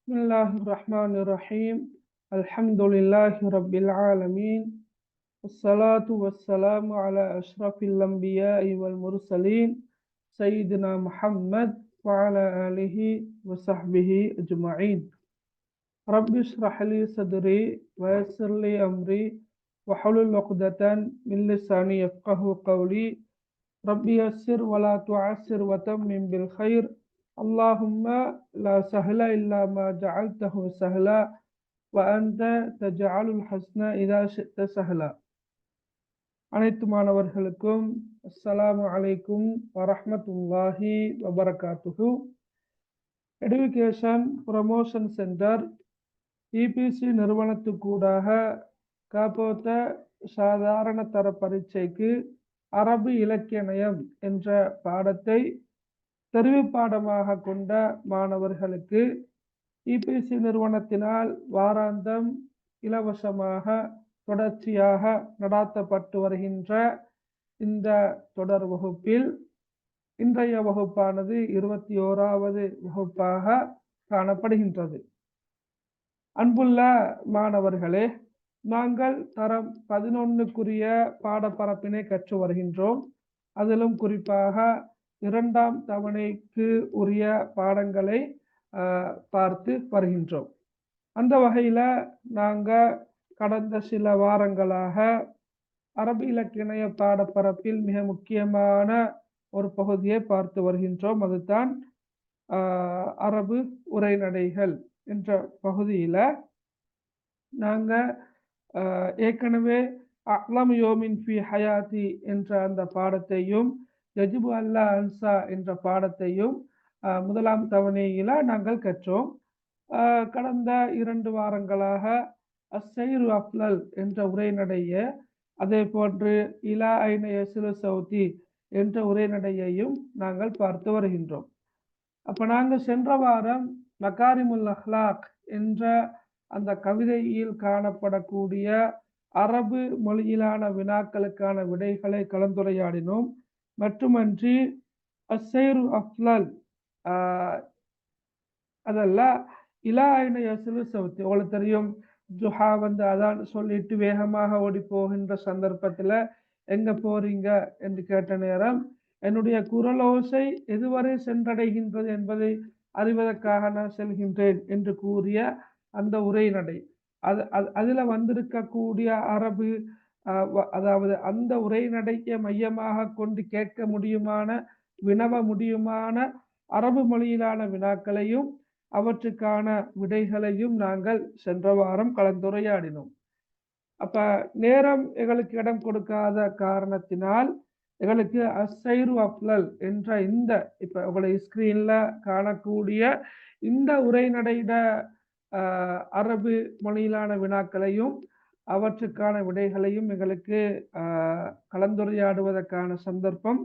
بسم الله الرحمن الرحيم الحمد لله رب العالمين والصلاة والسلام على أشرف الأنبياء والمرسلين سيدنا محمد وعلى آله وصحبه أجمعين رب اشرح لي صدري ويسر لي أمري وحلل عقدة من لساني يفقه قولي ربي يسر ولا تعسر وتمم بالخير اللهم لا سهل إلا ما جعلته سهلا وأنت تجعل الحسن إذا شئت سهلا. அனைத்து மாணவர்களுக்கும் அஸ்ஸலாமு அலைக்கும் வரஹ்மத்துல்லாஹி வபரகாத்துஹு. எடுகேஷன் ப்ரமோஷன் சென்டர் இபிசி நிறுவனத்துக்கூடாக காப்போத்த சாதாரண தர பரீட்சைக்கு அரபு இலக்கிய நயம் என்ற பாடத்தை தெரிவு பாடமாக கொண்ட மாணவர்களுக்கு இபிசி நிறுவனத்தினால் வாராந்தம் இலவசமாக தொடர்ச்சியாக நடாத்தப்பட்டு வருகின்ற இந்த தொடர் வகுப்பில் இன்றைய வகுப்பானது 21வது வகுப்பாக காணப்படுகின்றது. அன்புள்ள மாணவர்களே, நாங்கள் தரம் 11க்குரிய பாடப்பரப்பினை கற்று வருகின்றோம். அதிலும் குறிப்பாக 2ஆம் தவணைக்கு உரிய பாடங்களை பார்த்து வருகின்றோம். அந்த வகையில் நாங்கள் கடந்த சில வாரங்களாக அரபு இலக்கிய பாடப்பரப்பில் மிக முக்கியமான ஒரு பகுதியை பார்த்து வருகின்றோம். அதுதான் அரபு உரைநடைகள் என்ற பகுதியில் நாங்கள் ஏற்கனவே அக்லம் யோமின் ஃபி ஹயாத்தி என்ற அந்த பாடத்தையும் யஜிபு அல்லா அன்சா என்ற பாடத்தையும் 1ஆம் தவணையில் நாங்கள் கற்றோம். கடந்த 2 வாரங்களாக அஸ்ஸைரு அஃப்லல் என்ற உரைநடைய, அதே போன்று இலா ஐன யஸ்லு சௌதி என்ற உரைநடையையும் நாங்கள் பார்த்து வருகின்றோம். அப்போ நாங்கள் சென்ற வாரம் மகாரிமுல் அஹ்லாக் என்ற அந்த கவிதையில் காணப்படக்கூடிய அரபு மொழியிலான வினாக்களுக்கான விடைகளை கலந்துரையாடினோம். மட்டுமன்றி அஸ்ஸைரு அஃப்லல் அதெல்லாம் இலா ஐன யஸ்லு சௌதி, உங்களுக்கு தெரியும், ஜுஹா அதான் சொல்லிட்டு வேகமாக ஓடி போகின்ற சந்தர்ப்பத்தில் எங்க போறீங்க என்று கேட்ட நேரம் என்னுடைய குரலோசை எதுவரை சென்றடைகின்றது என்பதை அறிவதற்காக நான் செல்கின்றேன் என்று கூறிய அந்த உரைநடை, அதில் வந்திருக்கக்கூடிய அரபு, அதாவது அந்த உரைநடையை மையமாக கொண்டு கேட்க முடியுமான, வினவ முடியுமான அரபு மொழியிலான வினாக்களையும் அவற்றுக்கான விடைகளையும் நாங்கள் சென்ற வாரம் கலந்துரையாடினோம். அப்ப நேரம் எங்களுக்கு இடம் கொடுக்காத காரணத்தினால் எங்களுக்கு அஸ்ஸைரு அஃப்லல் என்ற இந்த இப்ப உங்களை ஸ்கிரீன்ல காணக்கூடிய இந்த உரைநடையிட அரபு மொழியிலான வினாக்களையும் அவற்றுக்கான விடைகளையும் எங்களுக்கு கலந்துரையாடுவதற்கான சந்தர்ப்பம்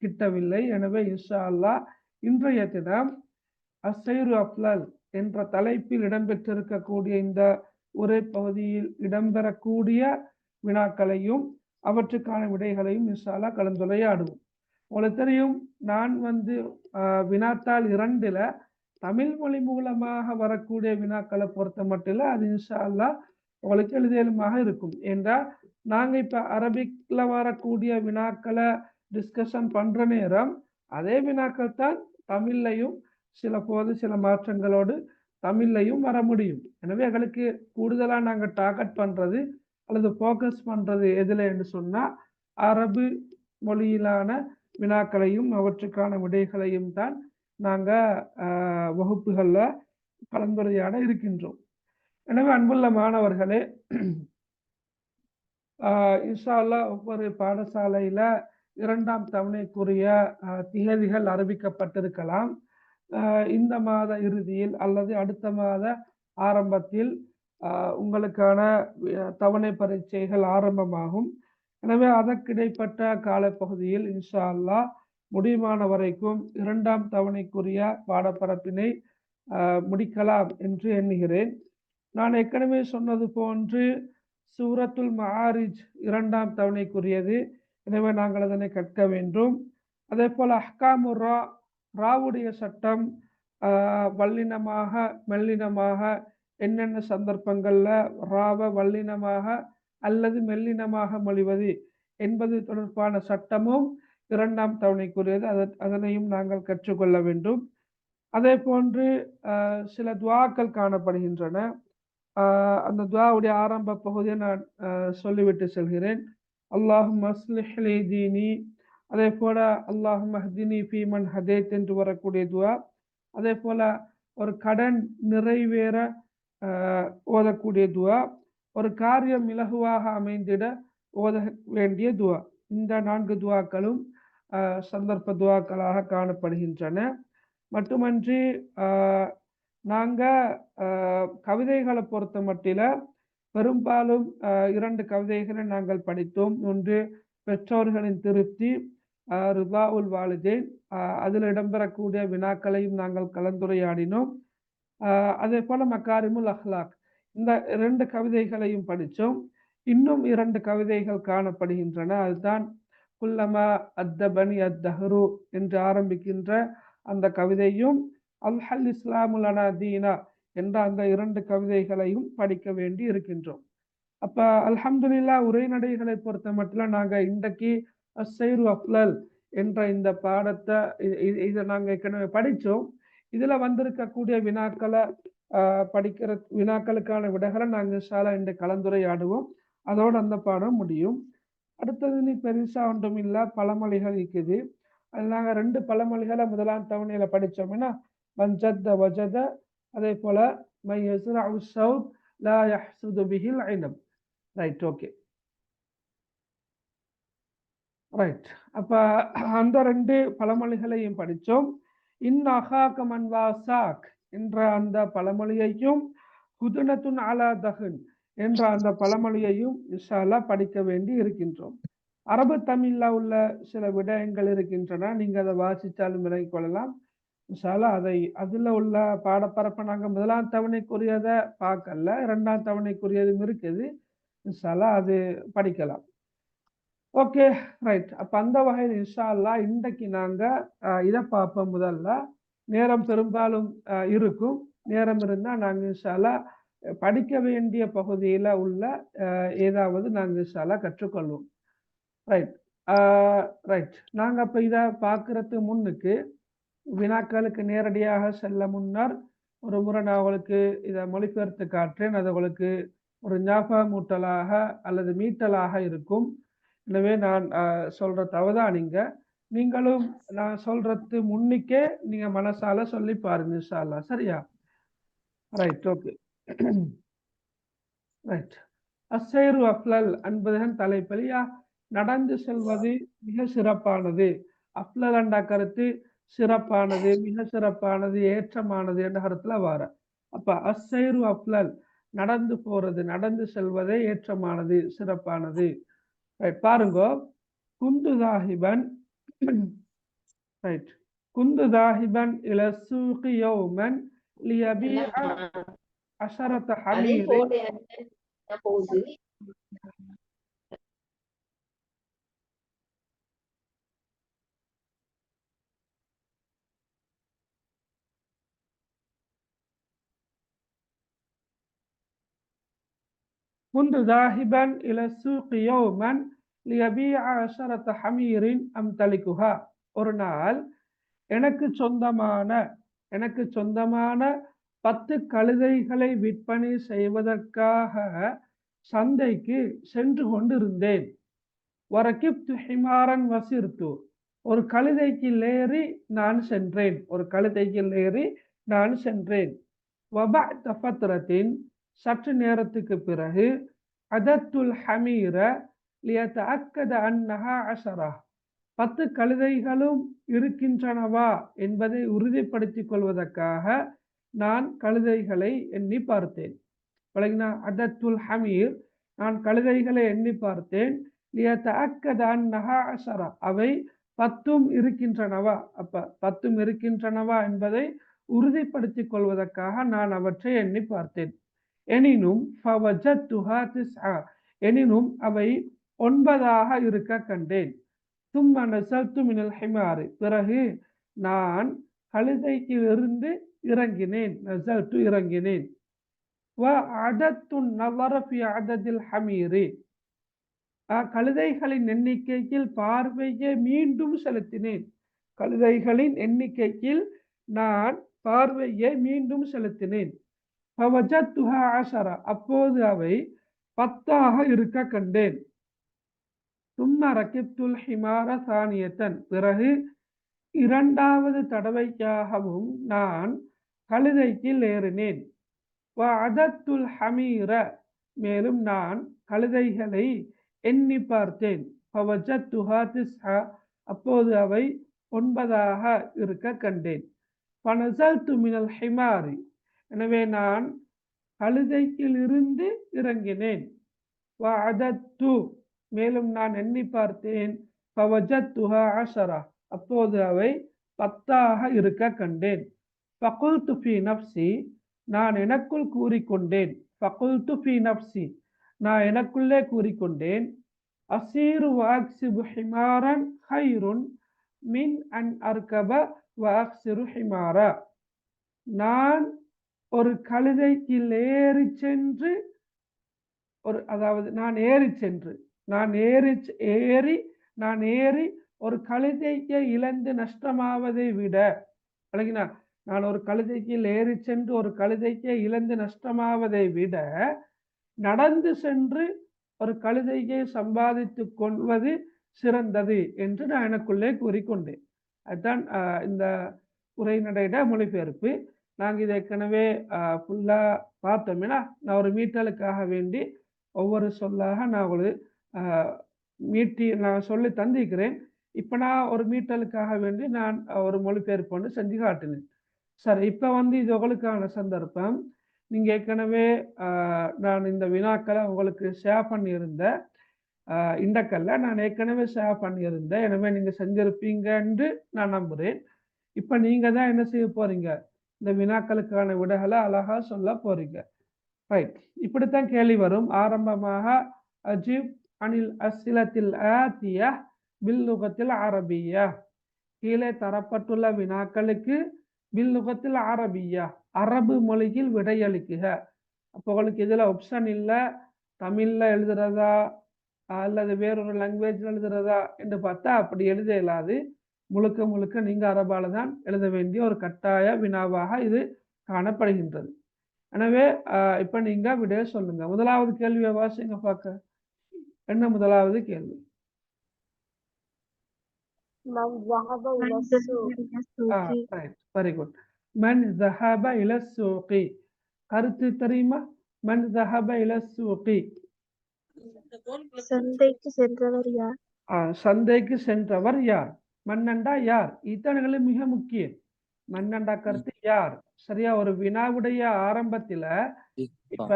கிட்டவில்லை. எனவே இன்ஷா அல்லாஹ் இன்றைய தினம் அஸ்ஸைரு அஃப்லல் என்ற தலைப்பில் இடம்பெற்றிருக்கக்கூடிய இந்த உரை பகுதியில் இடம்பெறக்கூடிய வினாக்களையும் அவற்றுக்கான விடைகளையும் இன்ஷா அல்லாஹ் கலந்துரையாடுவோம். உங்களுக்கு தெரியும், நான் வினாத்தாள் 2ல் தமிழ் மொழி மூலமாக வரக்கூடிய வினாக்களை பொறுத்த மட்டும் இல்லை, அது இன்ஷா அல்லாஹ் உங்களுக்கு எழுதியலுமாக இருக்கும். என்றால் நாங்கள் இப்போ அரபிக்கில் வரக்கூடிய வினாக்களை டிஸ்கஷன் பண்ணுற நேரம் அதே வினாக்கள் தான் தமிழ்லையும் சில மாற்றங்களோடு தமிழ்லையும் வர முடியும். எனவே எங்களுக்கு கூடுதலாக நாங்கள் டார்கெட் பண்ணுறது அல்லது ஃபோக்கஸ் பண்ணுறது எதில் என்று சொன்னால் அரபு மொழியிலான வினாக்களையும் அவற்றுக்கான விடைகளையும் தான் நாங்கள் வகுப்புகளில் கலந்துரையாட இருக்கின்றோம். எனவே அன்புள்ள மாணவர்களே, இன்ஷா அல்லாஹ் ஒவ்வொரு பாடசாலையில் 2ஆம் தவணைக்குரிய திகதிகள் அறிவிக்கப்பட்டிருக்கலாம். இந்த மாத இறுதியில் அல்லது அடுத்த மாத ஆரம்பத்தில் உங்களுக்கான தவணை பரீட்சைகள் ஆரம்பமாகும். எனவே அதற்கிடைப்பட்ட காலப்பகுதியில் இன்ஷா அல்லாஹ் முடியுமான வரைக்கும் 2ஆம் தவணைக்குரிய பாடப்பரப்பினை முடிக்கலாம் என்று எண்ணுகிறேன். நான் ஏற்கனவே சொன்னது போன்று சூரத்துல் மஆரிஜ் 2ஆம் தவணைக்குரியது. எனவே நாங்கள் அதனை கற்க வேண்டும். அதே போல் அஹ்காமுர் ராவுடைய சட்டம் வல்லினமாக மெல்லினமாக என்னென்ன சந்தர்ப்பங்கள்ல ராவ வல்லினமாக அல்லது மெல்லினமாக மொழிவது என்பது தொடர்பான சட்டமும் இரண்டாம் தவணைக்குரியது. அதனையும் நாங்கள் கற்றுக்கொள்ள வேண்டும். அதே போன்று சில துவாக்கள் காணப்படுகின்றன. அந்த துவாவுடைய ஆரம்ப பகுதியை நான் சொல்லிவிட்டு செல்கிறேன். அல்லாஹும் அஸ்லிஹ் லி தீனி, அதே போல அல்லாஹும் அஹ்தினி ஃபீமன் ஹதைத் என்று வரக்கூடிய துவா. அதே போல ஒரு கடன் நிறைவேற ஓதக்கூடிய துவா, ஒரு காரியம் இலகுவாக அமைந்திட ஓத வேண்டிய துவா. இந்த 4 துவாக்களும் சந்தர்ப்ப துவாக்களாக காணப்படுகின்றன. மட்டுமன்றி நாங்கள் கவிதைகளை பொறுத்த மட்டில பெரும்பாலும் 2 கவிதைகளை நாங்கள் படித்தோம். ஒன்று பெற்றோர்களின் திருப்தி, ரிதா உல் வாலிதைன், அதில் இடம்பெறக்கூடிய வினாக்களையும் நாங்கள் கலந்துரையாடினோம். அதே போல மக்காரிமுல் அஹ்லாக், இந்த 2 கவிதைகளையும் படித்தோம். இன்னும் 2 கவிதைகள் காணப்படுகின்றன. அதுதான் குல்லமா அத்தபனி அத்தஹரு என்று ஆரம்பிக்கின்ற அந்த கவிதையும் அல்ஹல் இஸ்லாமுல் அனா தீனா என்ற அந்த 2 கவிதைகளையும் படிக்க வேண்டி இருக்கின்றோம். அப்ப அல்ஹம்துலில்லா உரைநடைகளை பொறுத்த மட்டும் நாங்கள் இன்றைக்கு அஸ்ஸைரு அஃலல் என்ற இந்த பாடத்தை இதை நாங்கள் ஏற்கனவே படித்தோம். இதுல வந்திருக்கக்கூடிய வினாக்களை படிக்கிற வினாக்களுக்கான விடைகளை நாங்கள் இன்ஷால்லா இந்த கலந்துரையாடுவோம். அதோடு அந்த பாடம் முடியும். அடுத்தது நீ பெருசா ஒன்றும் இல்லை, பழமொழிகள் இருக்குது. அது நாங்கள் 2 பழமொழிகளை முதலாம் தவணையில படித்தோம்னா மஞ்சத்த வஜத, அதே போல மை யஸ்ரஉ ஸௌப் லா யஹ்சுது பிஹில் இனம். Right, okay, right. அப்ப அந்த 2 பழமொழிகளையும் படித்தோம். இன்அஹாக மன் வாசாக் என்ற அந்த பழமொழியையும் ஹுதுனத்துன் அலா தஹன் என்ற அந்த பழமொழியையும் இன்ஷா அல்லாஹ் படிக்க வேண்டி இருக்கின்றோம். அரபு தமிழ்ல உள்ள சில விடயங்கள் இருக்கின்றன, நீங்க அதை வாசித்தாலும் விலகிக் கொள்ளலாம் இன்ஷா அல்லாஹ். அதுல உள்ள பாடப்பரப்பை நாங்க முதலாம் தவணைக்குரியதை பார்க்கல, 2ஆம் தவணைக்குரியதும் இருக்குது. இன்ஷா அல்லாஹ் அது படிக்கலாம். Okay, right. அப்ப அந்த வகையில் இன்ஷா அல்லாஹ் இன்றைக்கு நாங்க இதை பார்ப்போம். முதல்ல நேரம் பெரும்பாலும் இருக்கும். நேரம் இருந்தா நாங்க இன்ஷா அல்லாஹ் படிக்க வேண்டிய பகுதியில உள்ள ஏதாவது நாங்க இன்ஷா அல்லாஹ் கற்றுக்கொள்வோம். Right, right. நாங்க அப்ப இதை பார்க்கறதுக்கு முன்னுக்கு வினாக்களுக்கு நேரடியாக செல்ல முன்னர் ஒரு முறை நான் உங்களுக்கு இதை மொழிபெயர்த்து காட்டுறேன். அது உங்களுக்கு ஒரு ஞாபகமூட்டலாக அல்லது மீட்டலாக இருக்கும். எனவே நான் சொல்றது அவதானிங்க. நீங்களும் நான் சொல்றது முன்னிக்கே நீங்க மனசால சொல்லி பாருங்க இன்ஷா அல்லாஹ். சரியா? Right, okay, right. அஸ்ஸைரு அஃலல் என்பதன் தலைப்பலியா நடந்து செல்வது மிக சிறப்பானது. அஃலல் என்ற கருத்து சிறப்பானது, மிக சிறப்பானது, ஏற்றமானது என்ற கருத்துல வார. அப்ப அஸ்ஸைரு அஃலல் நடந்து போறது, நடந்து செல்வதே ஏற்றமானது, சிறப்பானது. பாருங்க, குந்து தாஹிபன், ரைட், குந்து தாஹிபன் இல சூகி யௌமன் லியபீஅ அஷரத ஹமீர். كنت ذاهبا إلى السوق يوما ليبيع 10 حمير أمتلكها. ஒரு நாள் எனக்கு சொந்தமான 10 கழுதைகளை விற்பனை செய்வதற்காக சந்தைக்கு சென்று கொண்டிருந்தேன். வரகிப்து ஹிமாரன் வசிர்து, ஒரு கழுதைக்கு ஏறி நான் சென்றேன். வபஅத ஃபத்ரத்தின், சற்று நேரத்துக்கு பிறகு, அதத்துல் ஹமீர லியதஅக்கத அன்னஹா 10, 10 கழுதைகளும் இருக்கின்றனவா என்பதை உறுதிப்படுத்திக் கொள்வதற்காக நான் கழுதைகளை எண்ணி பார்த்தேன். அதத்துல் ஹமீர், நான் கழுதைகளை எண்ணி பார்த்தேன். லியதஅக்கத அன்னஹா 10, அவை 10 இருக்கின்றனவா, அப்ப 10 இருக்கின்றனவா என்பதை உறுதிப்படுத்திக் கொள்வதற்காக நான் அவற்றை எண்ணி பார்த்தேன். எனினும் எனினும் அவை 9 இருக்க கண்டேன். சும்ம நஸல்து மினல் ஹிமாரி, பிறகு நான் கழுதைக்கு இருந்து இறங்கினேன், நஸல்து இறங்கினேன். வஅதத்து நஸர ஃபி அததில் ஹமீரி, கழுதைகளின் எண்ணிக்கையில் பார்வையை மீண்டும் செலுத்தினேன். கழுதைகளின் எண்ணிக்கையில் நான் பார்வையை மீண்டும் செலுத்தினேன். ஃபவஜத்துஹா அஷரா, அப்போது அவை 10 இருக்க கண்டேன். சும்ம ரகிப்துல் ஹிமார சானியத்தன், பிறகு இரண்டாவது தடவைக்காகவும் நான் கழுதைக்கு ஏறினேன். வஅதத்துல் ஹமீர, மேலும் நான் கழுதைகளை எண்ணி பார்த்தேன். ஃபவஜத்துஹா திஸ்ஆ, அப்போது அவை 9 இருக்க கண்டேன். ஃபனஸல்து மினல் ஹிமாரி, எனவே நான் கழுதையில் இருந்து இறங்கினேன். வஅதத்து, மேலும் நான் எண்ணி பார்த்தேன். ஃபவஜத்துஹா அஷரா, அப்போது அவை 10 இருக்க கண்டேன். ஃபகுல்து ஃபி நஃப்ஸி, நான் எனக்குள் கூறிக்கொண்டேன். ஃபகுல்து ஃபி நஃப்ஸி, நான் எனக்குள்ளே கூறிக்கொண்டேன். அசீரு வஅக்ஸிபு ஹிமாரன் ஹைருன் மின் அன் அர்கப வஅக்ஸிரு ஹிமாரா, நான் ஒரு கழுதைக்கு ஏறி சென்று, அதாவது நான் ஏறி ஒரு கழுதைக்கு இழந்து நஷ்டமாவதை விட, அழகினா, நான் ஒரு கழுதைக்கு ஏறி சென்று ஒரு கழுதைக்கு இழந்து நஷ்டமாவதை விட நடந்து சென்று ஒரு கழுதையை சம்பாதித்து கொள்வது சிறந்தது என்று நான் எனக்குள்ளே கூறிக்கொண்டேன். அதுதான் இந்த உரைநடையிட மொழிபெயர்ப்பு. நாங்கள் இதை ஏற்கனவே ஃபுல்லாக பார்த்தோம்னா, நான் ஒரு மீட்டலுக்காக வேண்டி ஒவ்வொரு சொல்லாக நான் ஒரு மீட்டி நான் சொல்லி தந்திக்கிறேன். இப்போ நான் ஒரு மீட்டலுக்காக வேண்டி நான் ஒரு மொழிபெயர்ப்பு ஒன்று செஞ்சு காட்டினேன். சரி, இப்போ இது உங்களுக்கான சந்தர்ப்பம். நீங்கள் ஏற்கனவே நான் இந்த வினாக்களை உங்களுக்கு ஷேர் பண்ணியிருந்தேன். இண்டக்கல்ல நான் ஏற்கனவே ஷேர் பண்ணியிருந்தேன். எனவே நீங்கள் செஞ்சிருப்பீங்க என்று நான் நம்புகிறேன். இப்போ நீங்கள் தான் என்ன செய்ய போறீங்க, இந்த வினாக்களுக்கான விடைகளை அழகா சொல்ல போறீங்க. ரைட், இப்படித்தான் கேள்வி வரும். ஆரம்பமாக அஜிப் அனில் அஸ்ஸிலத்தில் ஆத்தியா பில் லுகத்தில் அரபியா, கீழே தரப்பட்டுள்ள வினாக்களுக்கு பில் லுகத்தில் அரபியா, அரபு மொழியில் விடையளிக்குக. அப்போ உங்களுக்கு இதில் ஆப்ஷன் இல்லை, தமிழில் எழுதுறதா அல்லது வேறொரு லாங்குவேஜில் எழுதுறதா என்று பார்த்தா அப்படி எழுத இயலாது. முழுக்க முழுக்க நீங்கள் அரபால தான் எழுத வேண்டிய ஒரு கட்டாய வினாவாக இது காணப்படுகின்றது. எனவே இப்போ நீங்கள் விடைய சொல்லுங்க. முதலாவது கேள்வியை வாசிங்க பார்க்க. என்ன முதலாவது கேள்வி? Very good. மன் ذهب إلى السوق, கருத்து தெரியுமா? மன் ذهب إلى السوق, சந்தைக்கு சென்றவர் யார்? சந்தைக்கு சென்றவர் யார்? மன்னண்டா யார்? இத்தனைகளும் மிக முக்கியம். மன்னண்டா கருத்து யார்? சரியா? ஒரு வினாவுடைய ஆரம்பத்துல, இப்ப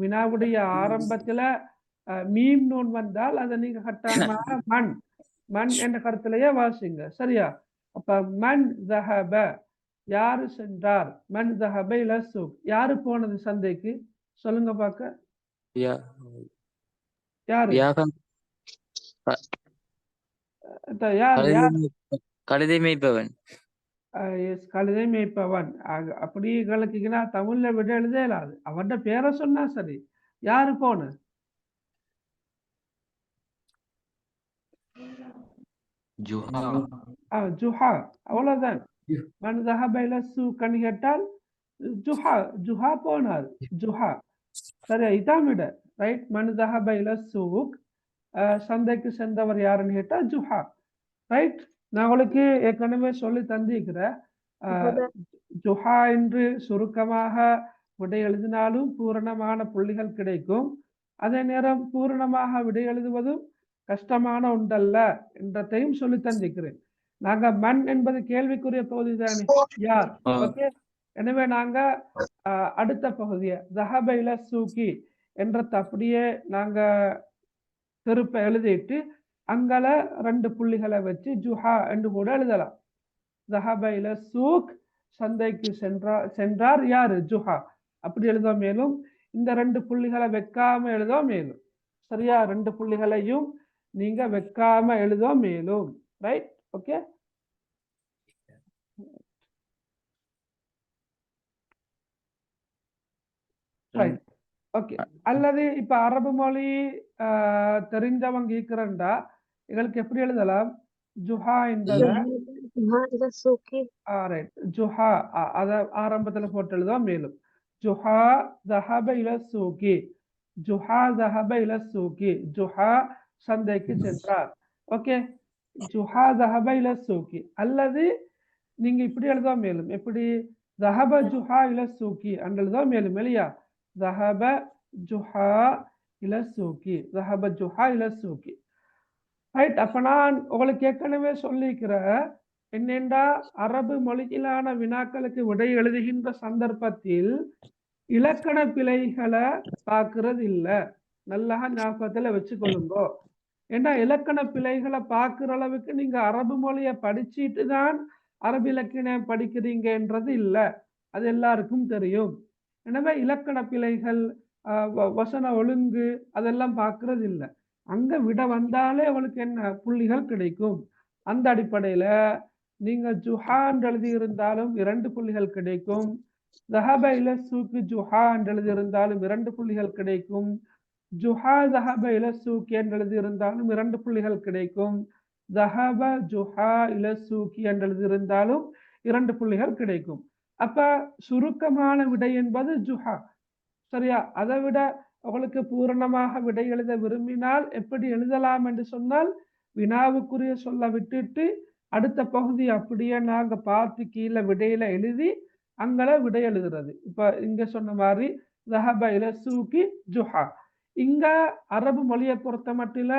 வினாவுடைய ஆரம்பத்துல மீம் நூன் வந்தால் அதை நீங்க கட்டாயமாக மண் மண் என்ற கருத்திலேயே வாசிங்க. சரியா? அப்ப மன் ذهب, யாரு சென்றார்? மன் ذهب إلى السوق, யாரு போனது சந்தைக்கு? சொல்லுங்க பாக்க. யாரு? கழுதை மேய்ப்பவன். கழுதை மேய்ப்பவன். அப்படி கலக்கிங்கன்னா தமிழ்ல விட எழுத இயலாது. அவன்கிட்ட பேரை சொன்னா சரி. யாரு போன? ஜுஹா, அவ்வளவுதான். மன் ذهب إلى السوق கேட்டால் ஜுஹா போனார். ஜுஹா, சரியா? இதான் விட. ரைட். மன் ذهب إلى السوق, சந்தைக்கு சென்றவர் யாருன்னு கேட்டா ஜுஹா. ரைட். நான் உங்களுக்கு ஏற்கனவே சொல்லி தந்திருக்கிறேன். ஜுஹா என்று சுருக்கமாக விடை எழுதினாலும் பூரணமான புள்ளிகள் கிடைக்கும். அதே நேரம் பூரணமாக விடை எழுதுவதும் கஷ்டமான ஒன்றல்ல என்றதையும் சொல்லி தந்திருக்கிறேன். நாங்க மண் என்பது கேள்விக்குரிய பகுதி தானே, யார். ஓகே. எனவே நாங்க அடுத்த பகுதியை ذهب إلى السوق என்றதை அப்படியே நாங்க திருப்ப எழுதிட்டு அங்கல 2 புள்ளிகளை வச்சு ஜுஹா என்று கூட எழுதலாம். ذهب إلى السوق, சந்தைக்கு சென்றார் யாரு? ஜுஹா. அப்படி எழுத மேலும். இந்த 2 புள்ளிகளை வைக்காம எழுத மேலும். சரியா? 2 புள்ளிகளையும் நீங்க வைக்காம எழுத மேலும். ரைட். ஓகே. ஓகே. அல்லது இப்ப அரபு மொழி தெரிஞ்சவங்க இருக்கிறண்டா எங்களுக்கு எப்படி எழுதலாம்? ஜுஹா என்பதை جهاد إلى السوق ரைட் ஜுஹா அத ஆரம்பத்துல போட்டு எழுதுவோம். மேலும் ஜுஹா தஹப இல சூக்கி, ஜுஹா தஹப இல சூக்கி, ஜுஹா சந்தைக்கு சென்றார். ஓகே, ஜுஹா தஹப இல சூக்கி. அல்லது நீங்க இப்படி எழுதுவோம். மேலும் எப்படி? தஹப ஜுஹா இல சூக்கி அன்று எழுதுவோம். மேலும் இல்லையா? தஹப ஜுஹா இல சூக்கி, தஹப ஜுஹா இல சூக்கி. ரைட். அப்ப நான் உங்களுக்கு ஏற்கனவே சொல்லிக்கிற என்னென்றா அரபு மொழியிலான வினாக்களுக்கு விடை எழுதுகின்ற சந்தர்ப்பத்தில் இலக்கண பிழைகளை பார்க்கறது இல்லை. நல்லா ஞாபகத்துல வச்சுக்கொள்ளுங்கோ. ஏன்னா இலக்கண பிழைகளை பார்க்கிற அளவுக்கு நீங்க அரபு மொழியை படிச்சுட்டு தான் அரபு இலக்கணம் படிக்கிறீங்கன்றது இல்லை. அது எல்லாருக்கும் தெரியும். எனவே இலக்கண பிழைகள், வசன ஒழுங்கு அதெல்லாம் பார்க்கறது இல்லை. அங்க விட வந்தாலே அவளுக்கு என்ன புள்ளிகள் கிடைக்கும். அந்த அடிப்படையில நீங்க ஜுஹா என்று எழுதி இருந்தாலும் 2 புள்ளிகள் கிடைக்கும். தஹப இல சூக்கு ஜுஹா என்று எழுதி இருந்தாலும் 2 புள்ளிகள் கிடைக்கும். ஜுஹா தஹப இல சூக்கி என்று எழுதி இருந்தாலும் 2 புள்ளிகள் கிடைக்கும். தஹப ஜுஹா இல சூக்கி என்று எழுதி இருந்தாலும் 2 புள்ளிகள் கிடைக்கும். அப்ப சுருக்கமான விடை என்பது ஜுஹா. சரியா? அதை விட உங்களுக்கு பூரணமாக விடை எழுத விரும்பினால் எப்படி எழுதலாம் என்று சொன்னால், வினாவுக்குரிய சொல்ல விட்டுட்டு அடுத்த பகுதி அப்படியே நாங்க பார்த்து கீழே விடையில எழுதி அங்கே விடை எழுதுறது. இப்ப இங்க சொன்ன மாதிரி தஹப இல சூக்கி ஜுஹா. இங்க அரபு மொழியை பொறுத்த மட்டில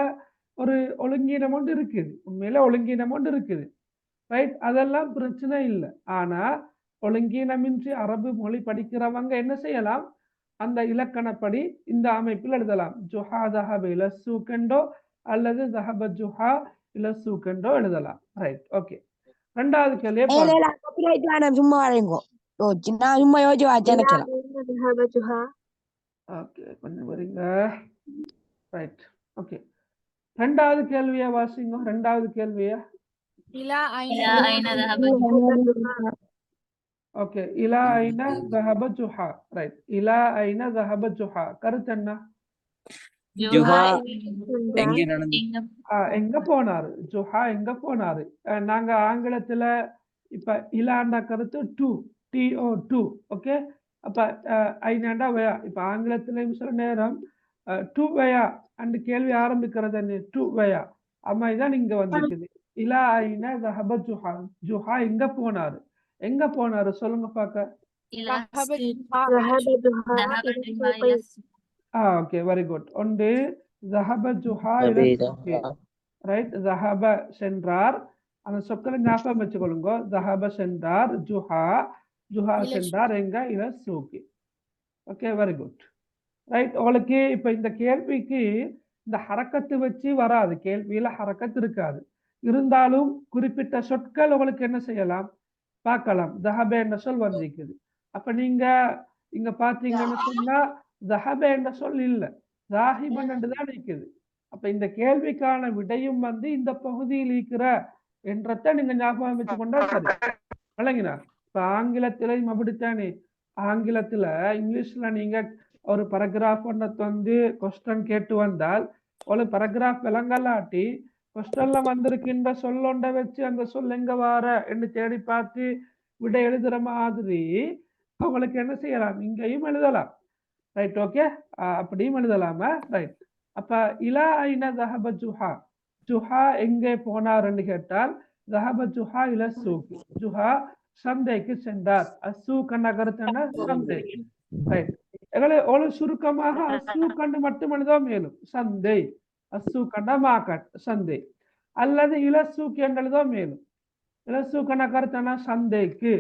ஒரு ஒழுங்கீனம் ஒன்று இருக்குது. உண்மையில ஒழுங்கீனம் ஒன்று இருக்குது. ரைட். அதெல்லாம் பிரச்சனை இல்லை. ஆனா ஒழுங்கீனமின்றி அரபு மொழி படிக்கிறவங்க என்ன செய்யலாம்? அந்த இலக்கணப்படி இந்த அமைப்பில் எழுதலாம். ஜுஹா தஹப இல சூக்கண்டோ அல்லது தஹப ஜுஹா இல சூக்கண்டோ எழுதலாம். ரைட். ஓகே. ரெண்டாவது கேள்வியை சும்மா வரைங்கோ. நான் சும்மா யோசிச்சு إلى வாச்சேன். أين ذهب جهاد؟ ஓகே, கொஞ்சம் வரீங்க. ரைட். ஓகே, ரெண்டாவது கேள்வியை வாசிங்க. ரெண்டாவது கேள்வியா? إلى أين ذهب ஓகே, இலா ஐன ذهب ஜுஹா. ரைட். இலா ஐன ذهب ஜுஹா. கருத்து என்ன? ஜுஹா جهاد எங்க நடந்து எங்க போனாரு? ஜுஹா எங்க போனாரு? நாங்க ஆங்கிலத்துல இப்ப இலாண்ட கருத்து டூ, TO2. ஓகே. அப்ப ஐநாண்டா வயா. இப்ப ஆங்கிலத்திலையும் சில நேரம் டூ வயா அண்ட் கேள்வி ஆரம்பிக்கிறது டூ வயா. அம்மா இதான் இங்க வந்துருக்குது. இலா ஐன ذهب ஜுஹா. ஜுஹா எங்க போனாரு? எங்க போனாரு சொல்லுங்க பாக்க. ذهب ذهب جهاد إلى السوق ஓகே, வெரி குட். ஒன்று ذهب ஜுஹா இல சூக்கி. ரைட். ذهب சென்றார். அந்த சொற்களை ஞாபகம் வச்சுக்கொள்ளுங்க. ذهب சென்றார் ஜுஹா. ஜுஹா சென்றார் எங்க? இல சூக்கி. Okay, very good. ரைட். உங்களுக்கு இப்ப இந்த கேள்விக்கு இந்த ஹரக்கத்து வச்சு வராது. கேள்வியில ஹரக்கத்து இருக்காது. இருந்தாலும் குறிப்பிட்ட சொற்கள் உங்களுக்கு என்ன செய்யலாம்? பார்க்கலாம். தஹப என்ற சொல் வந்திருக்குது. அப்ப நீங்க இங்க பாத்தீங்கன்னு சொன்னா தஹப என்ற சொல் இல்ல, ஜாஹிபன் என்று தான் இருக்குது. அப்ப இந்த கேள்விக்கான விடையும் இந்த பகுதியில் இருக்கிற என்றத நீங்க ஞாபகம் வச்சுக்கொண்டா சரி. விளங்கினா? இப்ப ஆங்கிலத்திலையும் அப்படித்தானே. ஆங்கிலத்துல இங்கிலீஷ்ல நீங்க ஒரு பரகிராஃப் கொஸ்டன் கேட்டு வந்தால் ஒரு பரகிராஃப் விளங்கலாட்டி கொஸ்டன்ல வந்திருக்கின்ற சொல்லொண்ட வச்சு அந்த சொல் எங்க வார என்று தேடி பார்த்து விடை எழுதுற மாதிரி உங்களுக்கு என்ன செய்யலாம்? இங்கேயும் எழுதலாம். ரைட். ஓகே, அப்படியும் எழுதலாமா? ரைட். அப்ப இலா ஐன ذهب ஜுஹா. ஜுஹா எங்கே போனார்ன்னு கேட்டால் ذهب ஜுஹா இல சூக். ஜுஹா சந்தைக்கு சென்றார். அசூக் நகரத்தான சந்தை. ரைட். எவ்வளவு சுருக்கமாக அசூக் மட்டும் எழுத மேலும் சந்தை. அசூக் மார்க்கெட், சந்தை. அல்லது இலசூக் என்று எழுத மேலும். இலசூக் நகரத்தான சந்தைக்கு.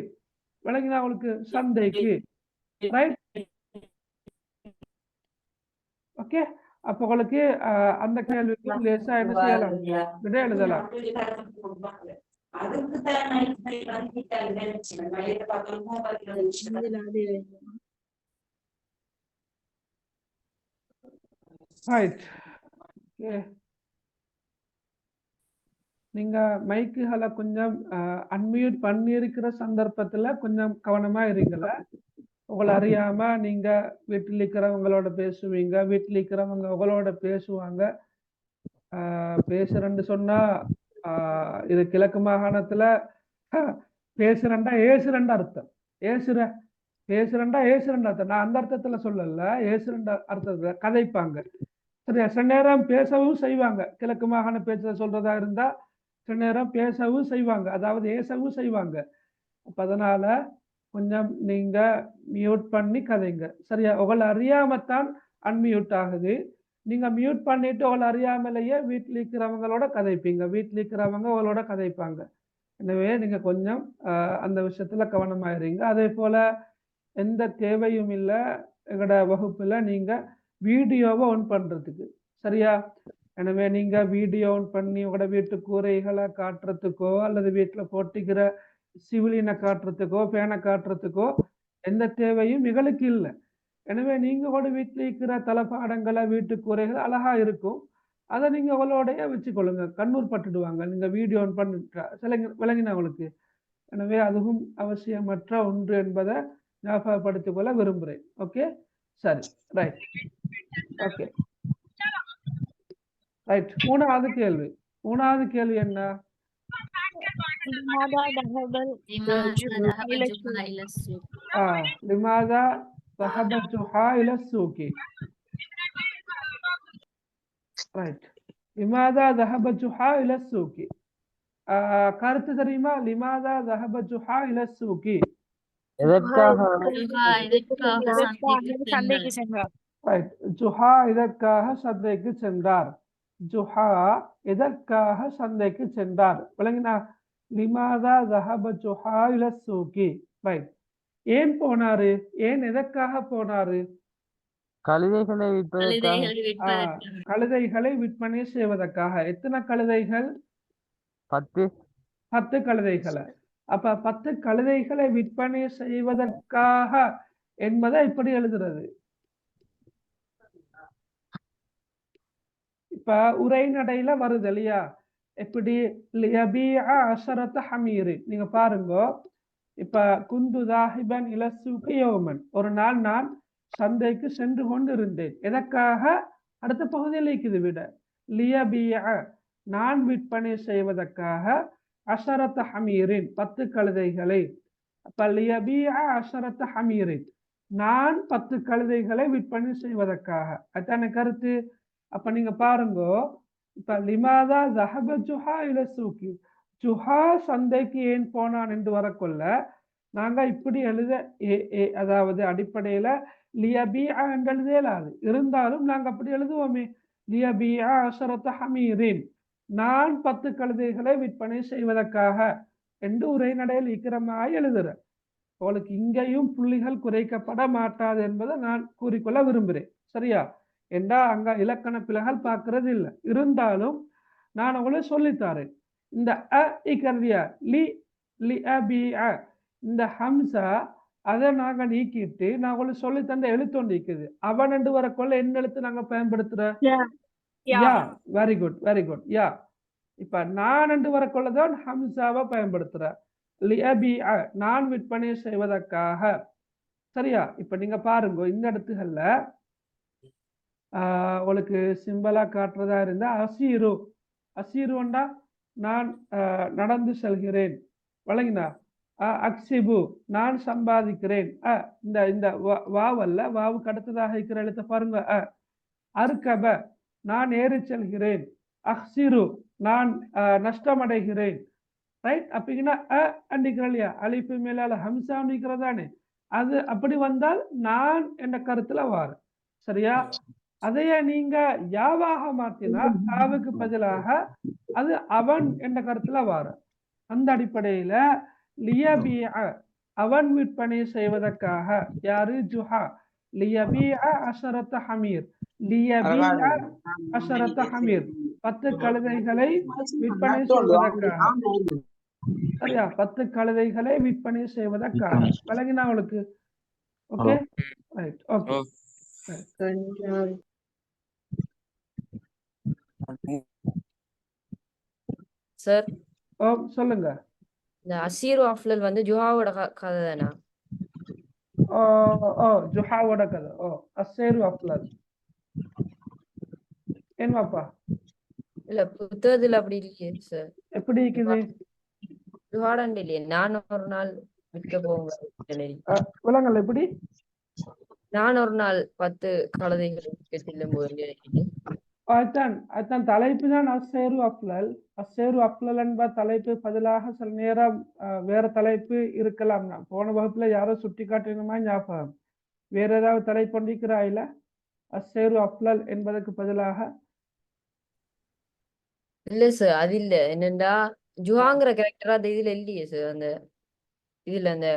விளங்கினா உங்களுக்கு? சந்தைக்கு. ரைட். ஓகே. அப்ப உங்களுக்கு அந்த கேள்விக்கு லேசா என்ன செய்யலாம்? விடை எழுதலாம். ரைட். ஓகே, நீங்க மைக்குகளை கொஞ்சம் அன்மியூட் பண்ணி இருக்கிற சந்தர்ப்பத்துல கொஞ்சம் கவனமா இருங்கள. உங்களை அறியாம நீங்க வீட்டில் இருக்கிறவங்களோட பேசுவீங்க, வீட்டில் இருக்கிறவங்க உங்களோட பேசுவாங்க. பேசுறேன்னு சொன்னா இது கிழக்கு மாகாணத்துல பேசுறேன்டா ஏசுறேன்டா அர்த்தம். பேசுறேன்டா ஏசுறேன்டா அர்த்தம். நான் அந்த அர்த்தத்துல சொல்லல, ஏசுறேன்டா அர்த்தத்துல கதைப்பாங்க. சரியா? சில நேரம் பேசவும் செய்வாங்க. கிழக்கு மாகாண பேச்ச சொல்றதா இருந்தா சில நேரம் பேசவும் செய்வாங்க, அதாவது ஏசவும் செய்வாங்க. அப்ப அதனால கொஞ்சம் நீங்க மியூட் பண்ணி கதைங்க. சரியா? உங்களை அறியாமத்தான் அன்மியூட் ஆகுது. நீங்க மியூட் பண்ணிட்டு உங்களை அறியாமலேயே வீட்டில் இருக்கிறவங்களோட கதைப்பீங்க, வீட்டில் இருக்கிறவங்க உங்களோட கதைப்பாங்க. எனவே நீங்க கொஞ்சம் அந்த விஷயத்துல கவனமாயிருங்க. அதே போல எந்த தேவையும் இல்லை எங்களோட வகுப்புல நீங்க வீடியோவை ஆன் பண்றதுக்கு. சரியா? எனவே நீங்க வீடியோ ஆன் பண்ணி உங்களோட வீட்டு கூரைகளை காட்டுறதுக்கோ அல்லது வீட்டுல போட்டிக்கிற சிவிலினை காட்டுறதுக்கோ ஃபேனை காட்டுறதுக்கோ எந்த தேவையும் எங்களுக்கு இல்லை. எனவே நீங்க கூட வீட்டில் இருக்கிற தளபாடங்களை வீட்டு கூரைகள் அழகா இருக்கும், அதை நீங்க உங்களோடைய வச்சுக்கொள்ளுங்க. கண்ணூர் பட்டுடுவாங்க நீங்க வீடியோ ஆன் பண்ணிட்டா விளங்கினவங்களுக்கு. எனவே அதுவும் அவசியமற்ற ஒன்று என்பதை ஞாபகப்படுத்திக் கொள்ள விரும்புகிறேன். ஓகே, சரி, ரைட். Okay, right. மூணாவது கேள்வி என்ன? لماذا ذهب لماذا إلى ذهب السوق؟ جحا إلى السوق لماذا ذهب جحا إلى السوق. ரைட். لماذا ذهب جحا إلى السوق. கருத்து தெரியுமா? لماذا ذهب جحا إلى السوق. எதற்காக சந்தைக்கு சென்றார். ரைட். ஜுஹா இதற்காக சந்தைக்கு சென்றார். ஜுஹா எதற்காக சந்தைக்கு சென்றார். விளங்கினா? லிமாதா ذهب ஜுஹா இல சூகி. ரைட். ஏன் போனாரு? ஏன் எதற்காக போனாரு? கழுதைகளை விற்பதற்காக. கழுதைகளை விற்பனை செய்வதற்காக. எத்தனை கழுதைகள்? 10 கழுதைகளை. அப்ப 10 கழுதைகளை விற்பனை செய்வதற்காக என்பதை இப்படி எழுதுறது. இப்ப உரைநடையில வருது இல்லையா? எப்படி? நீங்க பாருங்க. இப்ப குந்து தாஹிபன் இலசுக்கு யோமன், ஒரு நாள் நான் சந்தைக்கு சென்று கொண்டு இருந்தேன். எதற்காக? அடுத்த பகுதியில் இருக்குது விட. லியபியா நான் விற்பனை செய்வதற்காக, அஷரத்த ஹமீரின் 10 கழுதைகளை. அப்ப லியபியா அஷரத்த ஹமீரின் நான் 10 கழுதைகளை விற்பனை செய்வதற்காக. அதான கருத்து. அப்ப நீங்க பாருங்க. இப்ப லிமாதா ذهب ஜுஹா இல சூகி, ஜுஹா சந்தைக்கு ஏன் போனான் என்று வரக்கொள்ள நாங்க இப்படி எழுத அதாவது அடிப்படையில லியபியா என்று எழுதலாது. இருந்தாலும் நாங்க அப்படி எழுதுவோமே, லியபியா அஷரத்த ஹமீரின் நான் 10 கழுதைகளை விற்பனை செய்வதற்காக என்று உரைநடையில் இக்கிரமாய் எழுதுற. உங்களுக்கு இங்கேயும் புள்ளிகள் குறைக்கப்பட மாட்டாது என்பதை நான் கூறிக்கொள்ள விரும்புகிறேன். சரியா? என்றா அங்க இலக்கண பிழைகள் பார்க்கறது இல்லை. இருந்தாலும் நான் உங்களுக்கு சொல்லித்தாரேன். இந்த இந்த ஹம்சா அதை நாங்க நீக்கிட்டு நான் உங்களுக்கு சொல்லி தந்த எழுத்தொண்டு இருக்குது. அவன் என்று வரக்கொள்ள என்ன எழுத்து நாங்க பயன்படுத்துற? Yeah. Very good, very good. Yeah. இப்ப நான் என்று வரக்கொள்ளதான் ஹம்சாவை பயன்படுத்துற. நான் விற்பனை செய்வதற்காக. சரியா? இப்ப நீங்க பாருங்க, இந்த இடத்துகள்ல உங்களுக்கு சிம்பலா காட்டுறதா இருந்தா அசீரு. அசீருண்டா நான் நடந்து செல்கிறேன். வழங்கினா? அக்சிபு நான் சம்பாதிக்கிறேன். இந்த வாவல்ல, வாவுக்கு அடுத்ததாக இருக்கிற எழுத்த பாருங்க. அர்கப நான் ஏறி செல்கிறேன். அக்சிரு நான் நஷ்டமடைகிறேன். ரைட்? அப்படின்னா அண்டிக்கிறோம் இல்லையா? அலிப்பு மேலால ஹம்சா நிக்கிறதானே, அது அப்படி வந்தால் நான் என்ற கருத்துல வாரு. சரியா? அதைய நீங்க யாவாக மாத்தினா தாவுக்கு பதிலாக அது அவன் என்ற கருத்துல வாரு. அந்த அடிப்படையில லியபியா அவன் விற்பனை செய்வதற்காக. யாரு? ஜுஹா. லியபியா அஷரத்த ஹமீர். லியபியா அஷரத்த ஹமீர் 10 கழுதைகளை விற்பனை செய்வதற்காக. சரியா? 10 கழுதைகளை விற்பனை செய்வதற்காக. விளங்கினா அவளுக்கு? Okay, right. ஓகே சார், சொல்லுங்க. இந்த அசீரு அஃப்லல் வந்து ஜுஹாவோட கதை தானா? ஜுஹாவோட கதை அஸ்ஸைரு அஃலல் என்னப்பா இல்ல புத்தகத்துல அப்படி இல்லையே சார். எப்படி இருக்குது ஜுஹாடாண்டு இல்லையே. நான் ஒரு நாள் விற்க போவேன். விலங்கல் எப்படி நான் ஒரு நாள் 10 கழுதைகள் விற்க செல்லும் போது அதுதான் தலைப்பு தான் அஸ்ஸைரு அஃலல். அஸ்ஸைரு அஃலல் என்ப தலைப்பு பதிலாக சில நேரம் வேற தலைப்பு இருக்கலாம். நான் போன வகுப்புல யாரோ சுட்டி காட்டினமா ஞாபகம். வேற ஏதாவது தலைப்பு கொண்டிருக்கிறாயில அஸ்ஸைரு அஃலல் என்பதற்கு பதிலாக? இல்ல சார், அது இல்ல. என்னண்டா ஜுஹாங்கிற கேரக்டரா அந்த இதுல இல்லையே சார். அந்த இதுல அந்த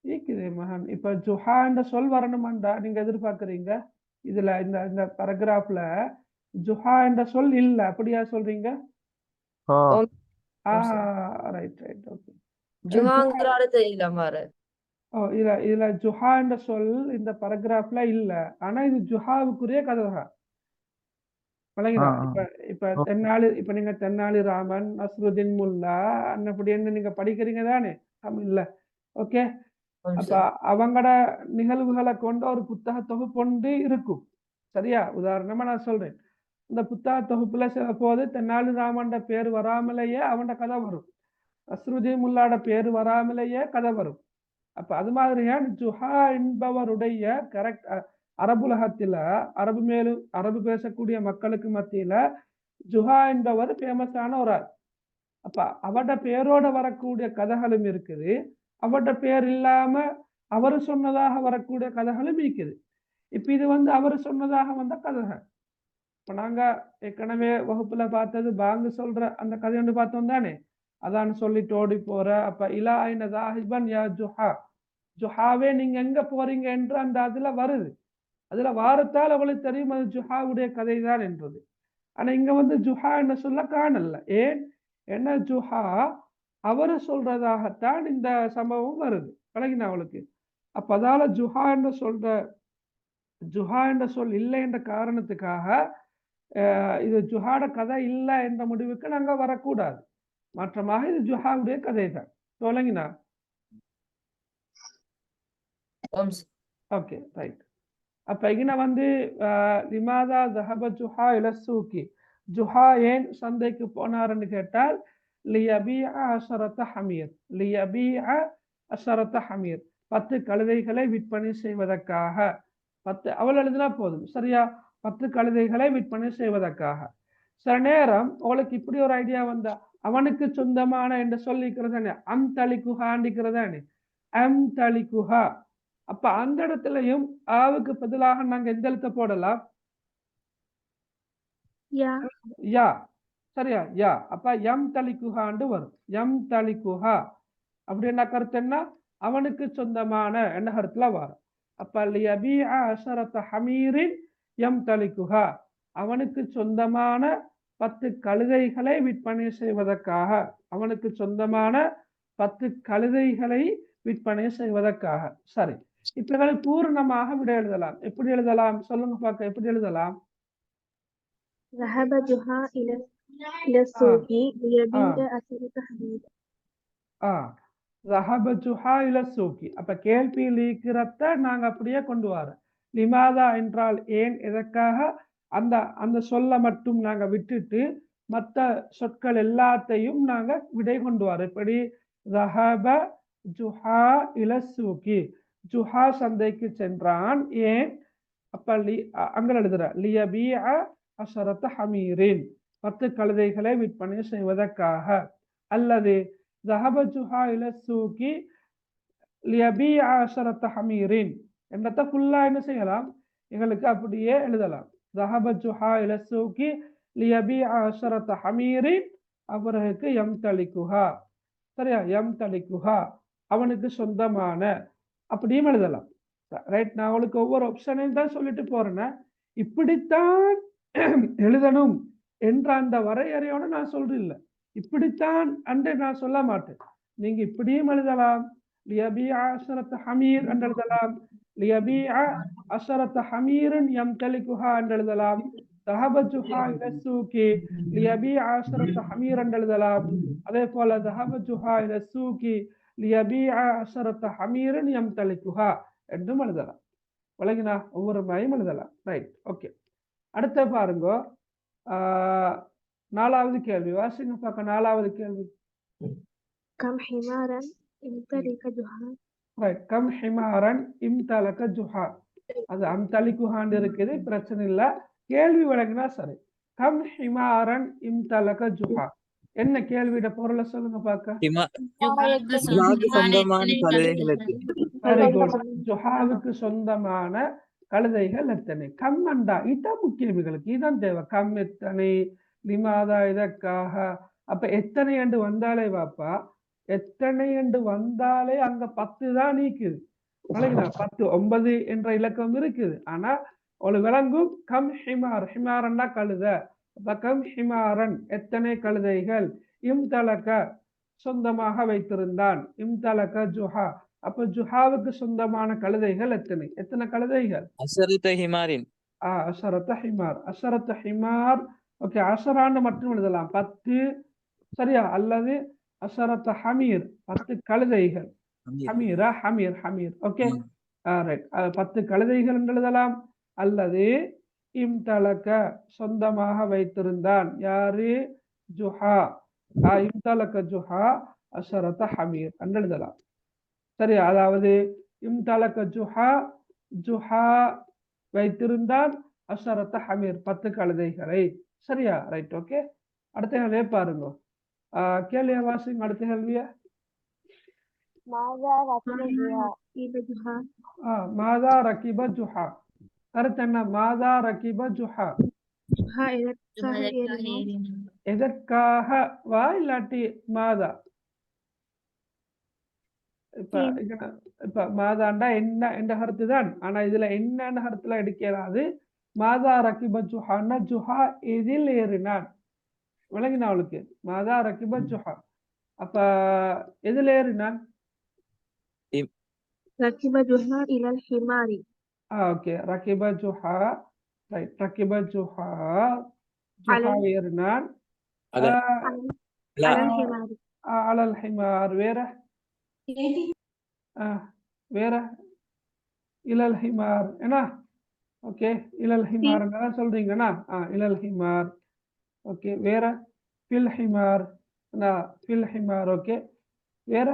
இருக்குது மகன். இப்ப ஜுஹா என்ற சொல் வரணுமாண்டா நீங்க எதிர்பார்க்கறீங்க. இதுல இந்த இந்த பேராகிராஃப்ல ஜுஹா என்ற சொல் இல்ல, அப்படியா சொல்றீங்க? Right right okay. ஜுஹாங்கிற அடுத்த இல்லாம இதுல ஜுஹா என்ற சொல் இந்த பேராகிராஃப்ல இல்ல. ஆனா இது ஜுஹாவுக்குரிய கதை தான். இப்ப இப்ப இப்ப நீங்க தென்னாலி ராமன், நஸ்ருதீன் முல்லா அன்னப்படின்னு நீங்க படிக்கிறீங்க தானே தமிழ்ல? ஓகே. அப்ப அவங்களோட நிகழ்வுகளை கொண்ட ஒரு புத்தக தொகுப்பு இருக்கும். சரியா? உதாரணமா நான் சொல்றேன். இந்த புத்தக தொகுப்புல சில போது தென்னாலி ராமன் பேர் வராமலேயே அவனோட கதை வரும். நஸ்ருதீன் முல்லாட பேர் வராமலேயே கதை வரும். அப்ப அது மாதிரியான ஜுஹா என்பவருடைய கரெக்ட் அரபுலகத்துல அரபு பேசக்கூடிய மக்களுக்கு மத்தியில ஜுஹா என்பவர் ஃபேமஸான ஒரு ஆள். அப்ப அவட பேரோட வரக்கூடிய கதைகளும் இருக்குது, அவட பேர் இல்லாம அவரு சொன்னதாக வரக்கூடிய கதைகளும் இருக்குது. இப்ப இது அவரு சொன்னதாக வந்த கதைகள். இப்ப நாங்க ஏற்கனவே வகுப்புல பார்த்தது பாங்கு சொல்ற அந்த கதை ஒன்று பார்த்தோம் தானே? அதான் சொல்லிட்டு ஓடி போற. அப்ப இலா ஐன ஸாஹிபன் யா ஜுஹா, ஜுஹாவே நீங்க எங்க போறீங்க என்று அந்த அதுல வருது. அதுல வாரத்தால் அவளுக்கு தெரியும் அது ஜுஹாவுடைய கதை தான் என்றது. ஆனா இங்க ஜுஹா என்ன சொல்ல காணல. ஏன்? என்ன ஜுஹா அவரு சொல்றதாகத்தான் இந்த சம்பவம் வருது. பழகினா அவளுக்கு. அப்ப அதால ஜுஹா என்ற சொல் இல்லை என்ற காரணத்துக்காக இது ஜுஹாட கதை இல்லை என்ற முடிவுக்கு நாங்க வரக்கூடாது. மாற்றமாக இது ஜுஹாவுடைய கதை தான். பழகினா ஓகே ரைட். அப்ப இங்க லிமாதா ذهب ஜுஹா இலா ஸூகி, ஜுஹா ஏன் சந்தைக்கு போனார்னு கேட்டால் லியபீஅ அஷரத ஹமீர், லியபீஅ அஷரத ஹமீர் 10 கழுதைகளை விற்பனை செய்வதற்காக. 10 அவள் எழுதினா போதும் சரியா? 10 கழுதைகளை விற்பனை செய்வதற்காக. சில நேரம் அவளுக்கு இப்படி ஒரு ஐடியா வந்தா, அவனுக்கு சொந்தமான என்று சொல்லிக்கிறதானே அம் தலிகுஹாண்டிக்கிறதானே அம் தலிகுஹா. அப்ப அந்த இடத்துலயும் ஆவுக்கு பதிலாக நாங்க எந்த எழுத்தை போடலாம்? யா. சரியா? யா. அப்ப எம் தலிகுஹாண்டு வரும். எம் தலிகுஹா அப்படின்னா கருத்து என்ன? அவனுக்கு சொந்தமான என்ன கருத்துல வரும். அப்ப லியபீஅ அஷரத ஹமீரின் எம் தலிகுஹா, அவனுக்கு சொந்தமான 10 கழுதைகளை விற்பனை செய்வதற்காக. அவனுக்கு சொந்தமான 10 கழுதைகளை விற்பனை செய்வதற்காக. சரி, இப்ப பூர்ணமாக விட எழுதலாம். எப்படி எழுதலாம் சொல்லுங்க பார்க்க? எப்படி எழுதலாம்? ذهب جحا إلى السوق ليبيع عشرة حمير. ذهب جحا إلى السوق. அப்ப கேள்வி லீக்கிறத நாங்க அப்படியே கொண்டு வரோம். லிமாதா என்றால் ஏன், எதற்காக, அந்த சொல்ல மட்டும் நாங்க விட்டுட்டு மற்ற சொற்கள் எல்லாத்தையும் நாங்க விடை கொண்டு வரோம். இப்படி ذهب ஜுஹா இல சூகி, ஜுஹா சந்தைக்கு சென்றான். ஏன்? அப்ப அங்க எழுதுற லியபீஅ அஷரத ஹமீரின் 10 கழுதைகளை விற்பனை செய்வதற்காக. அல்லது ذهب ஜுஹா இல சூகி லியபீஅ அஷரத ஹமீரின் என்றத ஃபுல்லா என்ன செய்யலாம்? எங்களுக்கு அப்படியே எழுதலாம். ذهب ஜுஹா இல சூகி லியபீஅ அஷரத ஹமீரின் அவருக்கு எம் தலிகுஹா. சரியா? எம் தலிகுஹா அவனுக்கு சொந்தமான அப்படியும் எழுதலாம். ரைட். நான் அவளுக்கு ஒவ்வொரு ஆப்ஷனையும் தான் சொல்லிட்டு போறேன்னா, இப்படித்தான் எழுதணும் என்ற அந்த வரையறையோட நான் சொல்றேன். இல்லை இப்படித்தான் அன்று நான் சொல்ல மாட்டேன். நீங்க இப்படியும் எழுதலாம். லியபீஅ அஷரத ஹமீர் என்று எழுதலாம். லியபீஅ அஷரத ஹமீரின் எம் தலிகுஹா என்று எழுதலாம். ذهب ஜுஹா இல ஸூகி லியபீஅ அஷரத ஹமீர் என்று எழுதலாம். அதே போல ذهب ஜுஹா இல ஸூகி லியபீஅ அஸரத ஹமீரன் யம்தலிகுஹா என்றும் எழுதலாம். விளங்கினா? ஒவ்வொரு மாதிரியும் எழுதலாம். Right, okay. அடுத்த பாருங்க, நாலாவது கேள்வி வாசிங்க பார்க்க. நாலாவது கேள்வி. كم حمارا امتلك جحا ரைட், கம் ஹிமாரன் இம்தலக ஜுஹா. அது அம்தலிகுஹான்னு இருக்குது, பிரச்சனை இல்லை. கேள்வி விளங்கினா சரி. கம் ஹிமாரன் இம்தலக ஜுஹா, என்ன கேள்வியோட பொருளை சொல்லுங்க பார்க்க. ஜுஹாவுக்கு ஜுஹாவுக்கு சொந்தமான சொந்தமான எத்தனை கழுதைகள் கழுதைகள்? எத்தனை? Very good. ஜுஹாவுக்கு சொந்தமான கழுதைகள் எத்தனை? கம் அண்டா, இதான் முக்கியமிகளுக்கு, இதான் தேவை. கம் எத்தனை, லிமாதா, இதற்காக. அப்ப எத்தனை என்று வந்தாலே வாப்பா, எத்தனை என்று வந்தாலே அங்க 10 தான் நீக்குது. விளங்குதா? 10, 9 என்ற இலக்கம் இருக்குது. ஆனா ஒரு விளங்கும் கம் ஹிமார், ஹிமாரன்னா கழுத. அப்ப கம் ஹிமாரன், எத்தனை கழுதைகள், இம்தலக சொந்தமாக வைத்திருந்தான், இம்தலக ஜுஹா. அப்ப ஜுஹாவுக்கு சொந்தமான கழுதைகள் எத்தனை? எத்தனை கழுதைகள்? அஸரத ஹிமாரின். அஷரத்த ஹிமார், அஷரத்த ஹிமார். ஓகே, அஷரான்னு மட்டும் எழுதலாம், 10 சரியா? அல்லது அஷரத்த ஹமீர், 10 கழுதைகள். ஹமீரா, ஹமீர், ஹமீர். Okay, right. 10 கழுதைகள் என்று எழுதலாம். அல்லது இம்தலக சொந்தமாக வைத்திருந்தான், யாரு? ஜுஹா. இம்தலக ஜுஹா அஷரத்த ஹமீர் என்று எழுதலாம். சரியா? அதாவது இம்தலக ஜுஹா, ஜுஹா வைத்திருந்தான், அஷரத்த ஹமீர் 10 கழுதைகளை. சரியா? Right, okay. அடுத்த கேள்வியை பாருங்க. கேள்விய வாசிங்க. அடுத்த கேள்விய. ماذا ركب جحا மாதா ரகிப ஜுஹா. கருத்து என்ன? மாதா ரகிப ஜுஹா, جحا எதற்காக வா இல்லாட்டி மாதா? இப்ப மாதாண்டா என்ன என்ற கருத்து தான். ஆனா இதுல என்னென்ன கருத்துல எடுக்கிறாது. மாதா ரகிப ஜுஹான்னா ஜுஹா எதில் ஏறினான். விளங்கினா அவளுக்கு? மாதா ரகிப ஜுஹா, அப்ப எதில் ஏறினான்? ركب جحا إلى الحمار ஓகே, ரகிப ஜுஹா. ரைட், ரகிப ஜுஹா, ஜுஹா ஏறினான் على الحمار அலல் ஹிமார். வேற வேற இலல் ஹிமார் என்ன? ஓகே, இலல் ஹிமார் என்ன சொல்றீங்கன்னா? இலல் ஹிமார். ஓகே, வேற ஃபில் ஹிமார், ஃபில் ஹிமார். ஓகே, வேற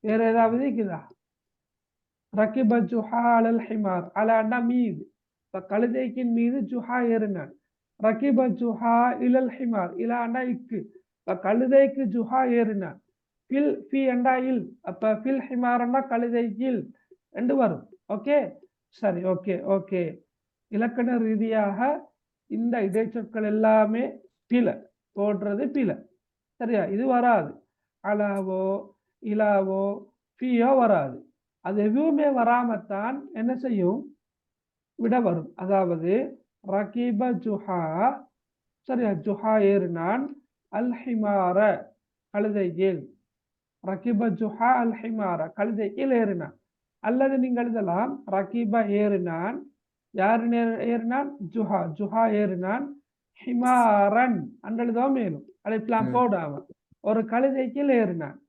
வேற ஏதாவது இருக்குதா? ரகிப ஜுஹா அலல் ஹிமார். அலன்னா மீது, இப்ப கழுதைக்கின் மீது ஜுஹா ஏறினான். ரகிப ஜுஹா இலல் ஹிமார், இலாண்டா இக்கு, இப்ப கழுதைக்கு ஜுஹா ஏறினான். ஃபில், ஃபி என்றா இல், அப்ப ஃபில் ஹிமார்னா கழுதைக்கில் என்று வரும். ஓகே, சரி. Okay, okay. இலக்கண ரீதியாக இந்த இடைச்சொற்கள் எல்லாமே பில போடுறது பில. சரியா? இது வராது. அலாவோ இலாவோ ஃபியோ வராது. அது எதுவுமே வராமத்தான் என்ன செய்யும்? விட வரும். அதாவது ரகிப ஜுஹா, சரியா? ஜுஹா ஏறினான், அல் ஹிமார கழுதையில். ரகிப ஜுஹா அல் ஹிமார கழுதையில் ஏறினான். அல்லது நீங்கள் எழுதலாம் ரகிப ஏறினான், யாரு ஏறினான்? ஜுஹா, ஜுஹா ஏறினான், ஹிமாரன் அன்றெழுதோ மேலும் அழைப்பலாம் போடாம ஒரு கழுதைக்கு ஏறினான்.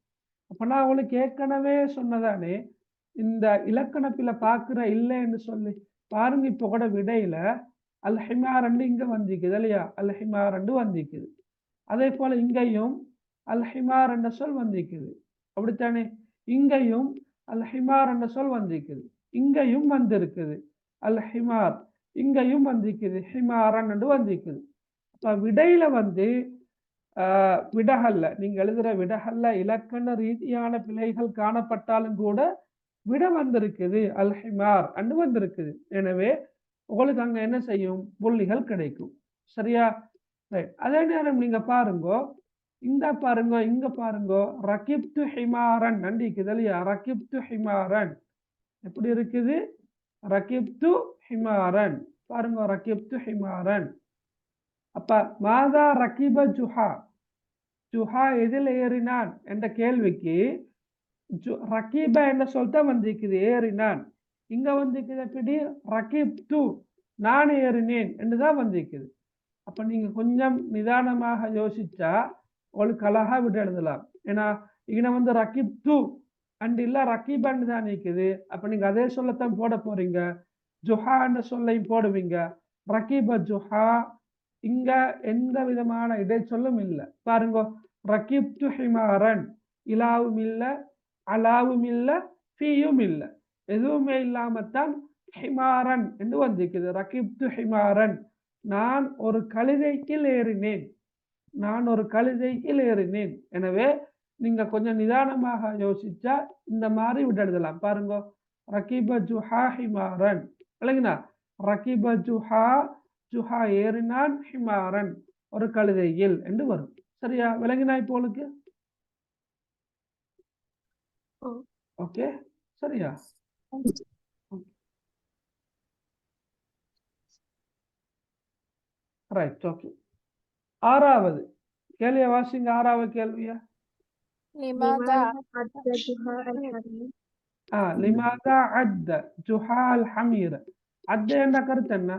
அப்ப நான் உங்களுக்கு ஏற்கனவே சொன்னதானே இந்த இலக்கணப்பில பாக்குற இல்லைன்னு சொல்லி பாருங்க. இப்ப கூட விடையில அல் ஹிமாரண்டு இங்க வந்திக்குது இல்லையா? அல் ஹிமாரண்டு வந்திக்குது. அதே போல இங்கேயும் அல் ஹிமார் என்ற சொல் வந்திக்குது, அப்படித்தானே? இங்கேயும் அல் ஹிமார் என்ற சொல் வந்திக்குது, இங்கேயும் வந்திருக்குது அல் ஹிமார், இங்கேயும் வந்திக்குது ஹிமாரன் என்று வந்திக்குது. அப்ப விடையில விடகல்ல, நீங்க எழுதுற விடகல்ல இலக்கண ரீதியான பிழைகள் காணப்பட்டாலும் கூட விட வந்திருக்குது, அல் ஹிமார் அண்டு வந்திருக்குது. எனவே உங்களுக்கு அங்க என்ன செய்யும்? புள்ளிகள் கிடைக்கும். சரியா? ரைட். அதே நேரம் நீங்க பாருங்க, இந்த பாருங்க, இங்க பாருங்க, ரகிப்து ஹிமாரன் நண்டிக்குது இல்லையா? ரகிப்து ஹிமாரன் எப்படி இருக்குது? ரகிப்து ஹிமாரன் பாருங்க, ரகிப்து ஹிமாரன். அப்ப மாதா ரகிப ஜுஹா, ஜுஹா எதில் ஏறினான் என்ற கேள்விக்கு ரகிப என்ற சொல்தான் வந்திருக்குது, ஏறினான். இங்க வந்திருக்குது எப்படி? ரகிப்து, நான் ஏறினேன் என்றுதான் வந்திருக்குது. அப்ப நீங்க கொஞ்சம் நிதானமாக யோசிச்சா உங்களுக்கு அழகா விட்டு எழுதலாம். ஏன்னா இங்க வந்து ரக்கிப் டு அண்ட் இல்ல ரக்கீபன் தான் நிக்குது. அப்ப நீங்க அதே சொல்லத்தான் போட போறீங்க. ஜுஹான்னு சொல்லையும் போடுவீங்க. ரக்கீப ஜுஹா இங்க எந்த விதமான இடைச்சொல்லும் இல்ல. பாருங்க, ரக்கிப்து ஹிமாரன், இலாவும் இல்ல, அலாவும் இல்ல, ஃபீயும் இல்ல, எதுவுமே இல்லாமத்தான் ஹிமாரன் என்று வந்திருக்குது. ரக்கிப்து ஹிமாரன், நான் ஒரு கழுதைக்கு ஏறினேன், நான் ஒரு கழுதைக்கு ஏறினேன். எனவே நீங்க கொஞ்சம் நிதானமாக யோசிச்சா இந்த மாதிரி விட்டு எழுதலாம். பாருங்க, ரக்கிப ஜுஹா ஹிமாரன், இல்லைங்கண்ணா, ரக்கிப ஜுஹா, ஜுஹா ஏறினான், ஹிமாரன் ஒரு கழுதையில் என்று வரும். சரியா விளங்கினா இப்போ உங்களுக்கு? ஓகே, சரியா? Right, okay. ஆறாவது கேள்வியை வாசிங்க. ஆறாவது கேள்வியா? لماذا عد جهاء الحمير லிமாதா அத்த ஜுஹா அல் ஹமீர. அத்த என்ற கருத்து என்ன?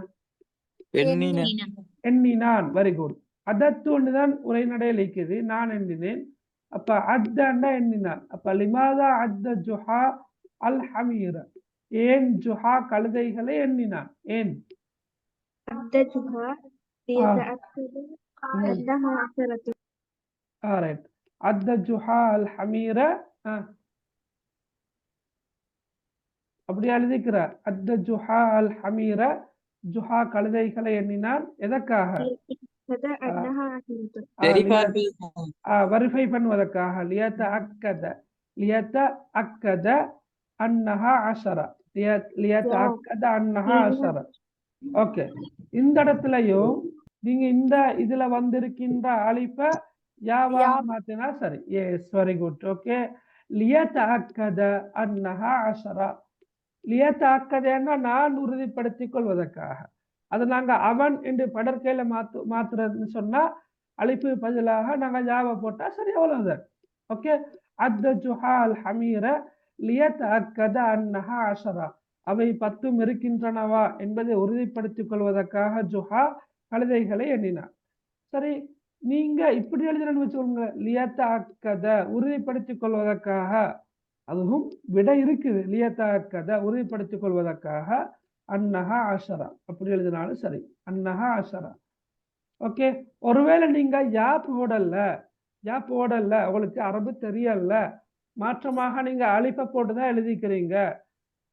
எண்ணினான். Very good. அதத்து ஒன்றுதான் உரைநடையில் இருக்குது, நான் எண்ணினேன். அப்ப அத்தண்டா எண்ணினான். அப்ப லிமாதா அத்த ஜுஹா அல் ஹமீர, ஏன் ஜுஹா கழுதைகளை எண்ணினான்? ஏன்? عد جهاء ليتأكد أنها عشرة. ரைட். அத்த ஜுஹா அல் ஹமீர, அப்படி எழுதிக்கிற. அத்த ஜுஹா அல் ஹமீர, ஜுஹா கழுதைகளை எண்ணினான். எதற்காக? أنها عشرة. வெரிஃபை பண்ணுவதற்காக. லியத்த அக்கத, லியத்த அக்கத அன்னஹா அஷர, லியத்த அக்கத அன்னஹா அஷர. ஓகே, இந்த இடத்துலயும் நீங்க இந்த இதுல வந்திருக்கின்ற அழிப்ப யாவாக மாத்தினா சரி. Yes, very good. ஓகே, லியத்த அக்கத அன்னஹா அஷர. லியத்த அக்கதன்னா நான் உறுதிப்படுத்திக் கொள்வதற்காக. அது நாங்க அவன் என்று படற்கையில மாத்துறதுன்னு சொன்னா அழிப்பு பதிலாக நாங்க ஜாவ போட்டா சரி, அவ்வளவுதான். ஓகே, அத்த ஜுஹா அல் ஹமீர லியத்தஅக்கத அன்னஹா அஷரா, அவை 10 இருக்கின்றனவா என்பதை உறுதிப்படுத்திக் கொள்வதற்காக ஜுஹா கழுதைகளை எண்ணினார். சரி, நீங்க இப்படி எழுதுறேன்னு வச்சுக்கோங்க, லியத்தஅக்கத உறுதிப்படுத்திக் கொள்வதற்காக, அதுவும் விட இருக்குது. லியத்தஅக்கத உறுதிப்படுத்திக் கொள்வதற்காக அன்னஹா அஷரா அப்படி எழுதினாலும் சரி, அன்னஹா அஷரா. ஓகே, ஒருவேளை நீங்க யா போடல, உங்களுக்கு அரபு தெரியல, மாற்றமாக நீங்க அழிப்ப போட்டுதான் எழுதிக்கிறீங்க,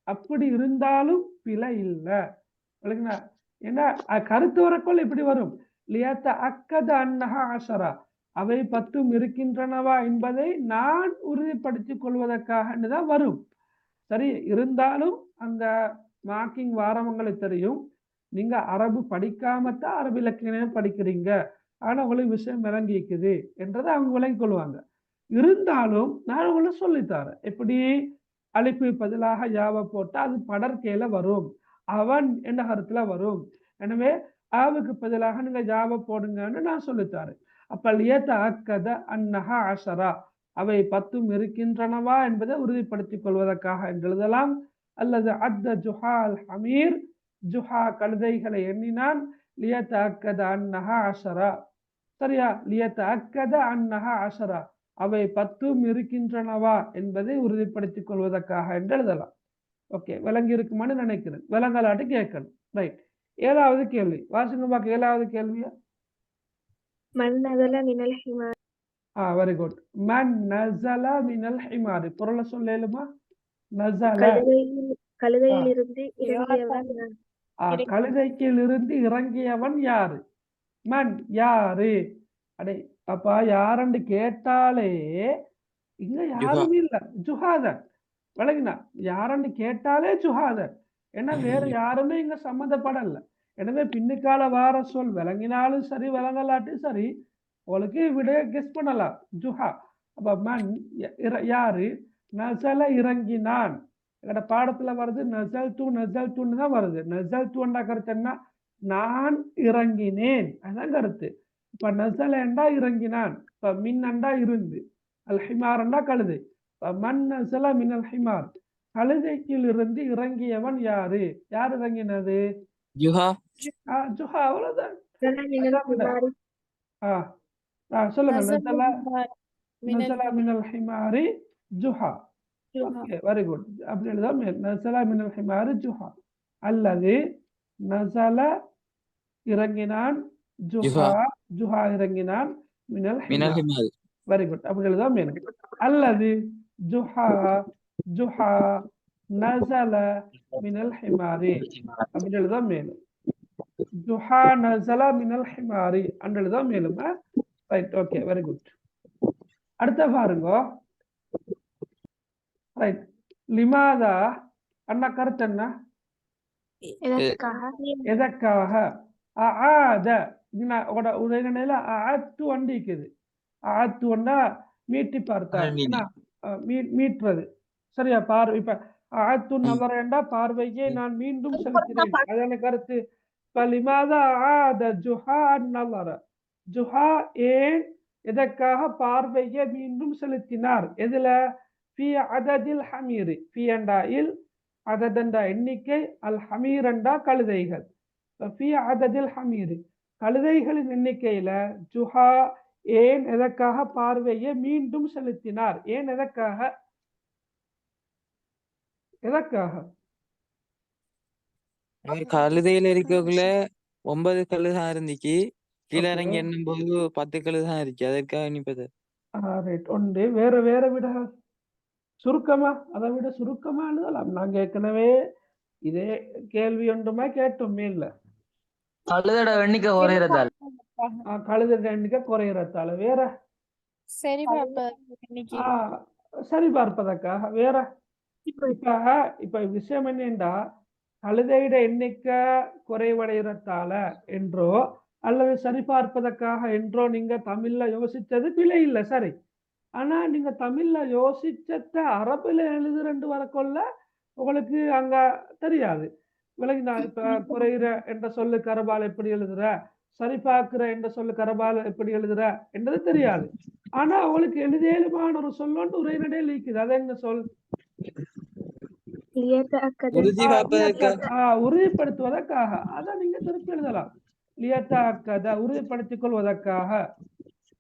அப்படி இருந்தாலும் பிழை இல்லை. ஏன்னா கருத்து வரக்குள் இப்படி வரும், லியத்த அக்கத அன்னஹா அஷரா, அவை 10 இருக்கின்றனவா என்பதை நான் உறுதிப்படுத்திக் கொள்வதற்காக தான் வரும். சரி, இருந்தாலும் அந்த மார்க்கிங் வாரவங்களுக்கு தெரியும், நீங்க அரபு படிக்காமத்தான் அரபு இலக்கியம் படிக்கிறீங்க, ஆனா உங்களுக்கு விஷயம் விளங்கிக்குது என்றதை அவங்க விளங்கி கொள்வாங்க. இருந்தாலும் நான் உங்களுக்கு சொல்லித்தரேன், எப்படி அழிப்பு பதிலாக யாவ போட்டா அது படற்கையில வரும், அவன் என்ற கருத்துல வரும். எனவே ஆவுக்கு பதிலாக நீங்க யாவ போடுங்கன்னு நான் சொல்லித்தரேன். அப்ப லியத்தஅக்கத அன்னஹா அஷரா, அவை 10 இருக்கின்றனவா என்பதை உறுதிப்படுத்திக் கொள்வதற்காக என்று எழுதலாம். அல்லது அத்த ஜுஹா அல் ஹமீர், ஜுஹா கழுதைகளை எண்ணினான், லியத்தஅக்கத அன்னஹா அஷரா. சரியா? லியத்தஅக்கத அன்னஹா அஷரா, அவை 10 இருக்கின்றனவா என்பதை உறுதிப்படுத்திக் கொள்வதற்காக என்று எழுதலாம். ஓகே, விளங்கி இருக்குமான்னு நினைக்கிறேன். விளங்கலாட்டு கேட்கணும். ரைட், 7வது கேள்வி வாசிங்க பாக்க. 7வது கேள்வியா? மன் நஸல மினல் ஹிமார். Very good. மன் நஸல மினல் ஹிமார், பொருளை சொல்லேலுமா? நஸல, கழுதையிலிருந்து இறங்கியவன் யார்? கழுதைக்கிலிருந்து இறங்கியவன் யாரு? மன், யாரு? அடே அப்பா, யாருன்னு கேட்டாலே இங்க யாரும் இல்ல, ஜுஹாதன். விளங்கினா, யாருன்னு கேட்டாலே ஜுஹாதன், ஏன்னா வேற யாருமே இங்க சம்மந்தப்படல. எனவே பின்னுக்கால வார சொல் விளங்கினாலும் சரி, விளங்கலாட்டும் சரி, உங்களுக்கு விட கெஸ் பண்ணலாம், ஜுஹா. அப்ப மன் யாரு? நஸல இறங்கினான். எங்கட பாடத்துல வருது நஸல் தூன்னு தான் வருது. நஸல் தூண்டா கருத்து என்ன? நான் இறங்கினேன், அதுதான் கருத்து. இப்ப நஸல என்றா இறங்கினான், இப்ப மின் அண்டா இருந்து, அல் ஹிமார் அண்டா கழுதை. மன் நஸல மினல் ஹிமார், கழுதைக்கில் இருந்து இறங்கியவன் யாரு? யார் இறங்கினது? ஜுஹா. அவ்வளவுதான். சொல்லுங்க نزل நசலா من நசலா மினல் ஹிமாரி ஜுஹா. Okay, very good. அப்படி எழுதாம நசலா மினல் ஹிமாரி ஜுஹா. அல்லது நசல இறங்கினான், ஜுஹா جهة ஜுஹா இறங்கினான், மினல் من ஹிமார். الحمار வெரி குட். அப்படி எழுதாம அல்லது ஜுஹா ஜுஹா நசல மினல் ஹிமாரி அப்படி எழுதாம மேலும் ஜுஹா நசல மினல் ஹிமாரி அன்று எழுதாம மேலும். Right, okay, very good. அடுத்த பாருங்க. ரைட், லிமாதா அண்ணா கருத்து என்ன? எதற்காக எதற்காக? ஆத உரைநடையில ஆத்து வண்டிக்குது. ஆத்து வண்டா மீட்டி பார்த்தார், என்ன மீட்டுறது. சரியா? பார்வை இப்ப ஆத்து நவரண்டா பார்வையை நான் மீண்டும் செலுத்தினேன், அதான கருத்து. இப்ப லிமாதா ஆத ஜுஹா நவர, ஜுஹா ஏன் எதற்காக பார்வையை மீண்டும் செலுத்தினார்? எதுல? ஃபி அததில் ஹமீரி, ஃபி அண்டா இல், அததண்டா எண்ணிக்கை, அல் ஹமீரண்டா கழுதைகள். ஃபி அததில் ஹமீரி கழுதைகளின் எண்ணிக்கையில ஜுஹா ஏன் எதற்காக பார்வையை மீண்டும் செலுத்தினார்? ஏன் எதற்காக? எதற்காக? அவர் கழுதையில இருக்கக்குள்ள 9 கழுதான் இருந்துச்சு. கீழே ஓகே, இறங்கி எண்ணும் போது 10 கழுதான் இருக்கு. அதற்காக நிப்பது. ரைட். ஒன்று வேற வேற விட சுருக்கமா, அதை விட சுருக்கமா எழுதலாம். நாங்க ஏற்கனவே இதே கேள்வி ஒன்றுமா கேட்டோமே இல்ல. கழுதோட எண்ணிக்கை குறையறதால். கழுதை எண்ணிக்கை குறையறதால. வேற சரி பாப்பா இன்னைக்கு சரி பார்ப்பதற்காக. வேற இப்ப இப்ப விஷயம் என்னண்டா, கழுதையிட எண்ணிக்கை குறைவடைகிறதால என்றோ அல்லது சரி பார்ப்பதற்காக என்றோ நீங்க தமிழ்ல யோசிச்சது பிழை இல்லை, சரி. ஆனா நீங்க தமிழ்ல யோசிச்சத அரபுல எழுதுறண்டு வரக்கொள்ள உங்களுக்கு அங்க தெரியாது. விளங்கினா? இப்ப குறைகிற என்ற சொல்லு கரபால் எப்படி எழுதுற, சரி பார்க்கிற என்ற சொல்லு கரபால் எப்படி எழுதுற என்றது தெரியாது. ஆனா அவளுக்கு எழுதேலுமான ஒரு சொல்லொன்று உரைநடையில் இருக்குது. அது என்ன சொல்? உறுதி பார்ப்பதற்காக. உறுதிப்படுத்துவதற்காக. அதான் நீங்க திருப்பி எழுதலாம். லியத்தஅக்கத, உறுதிப்படுத்திக் கொள்வதற்காக.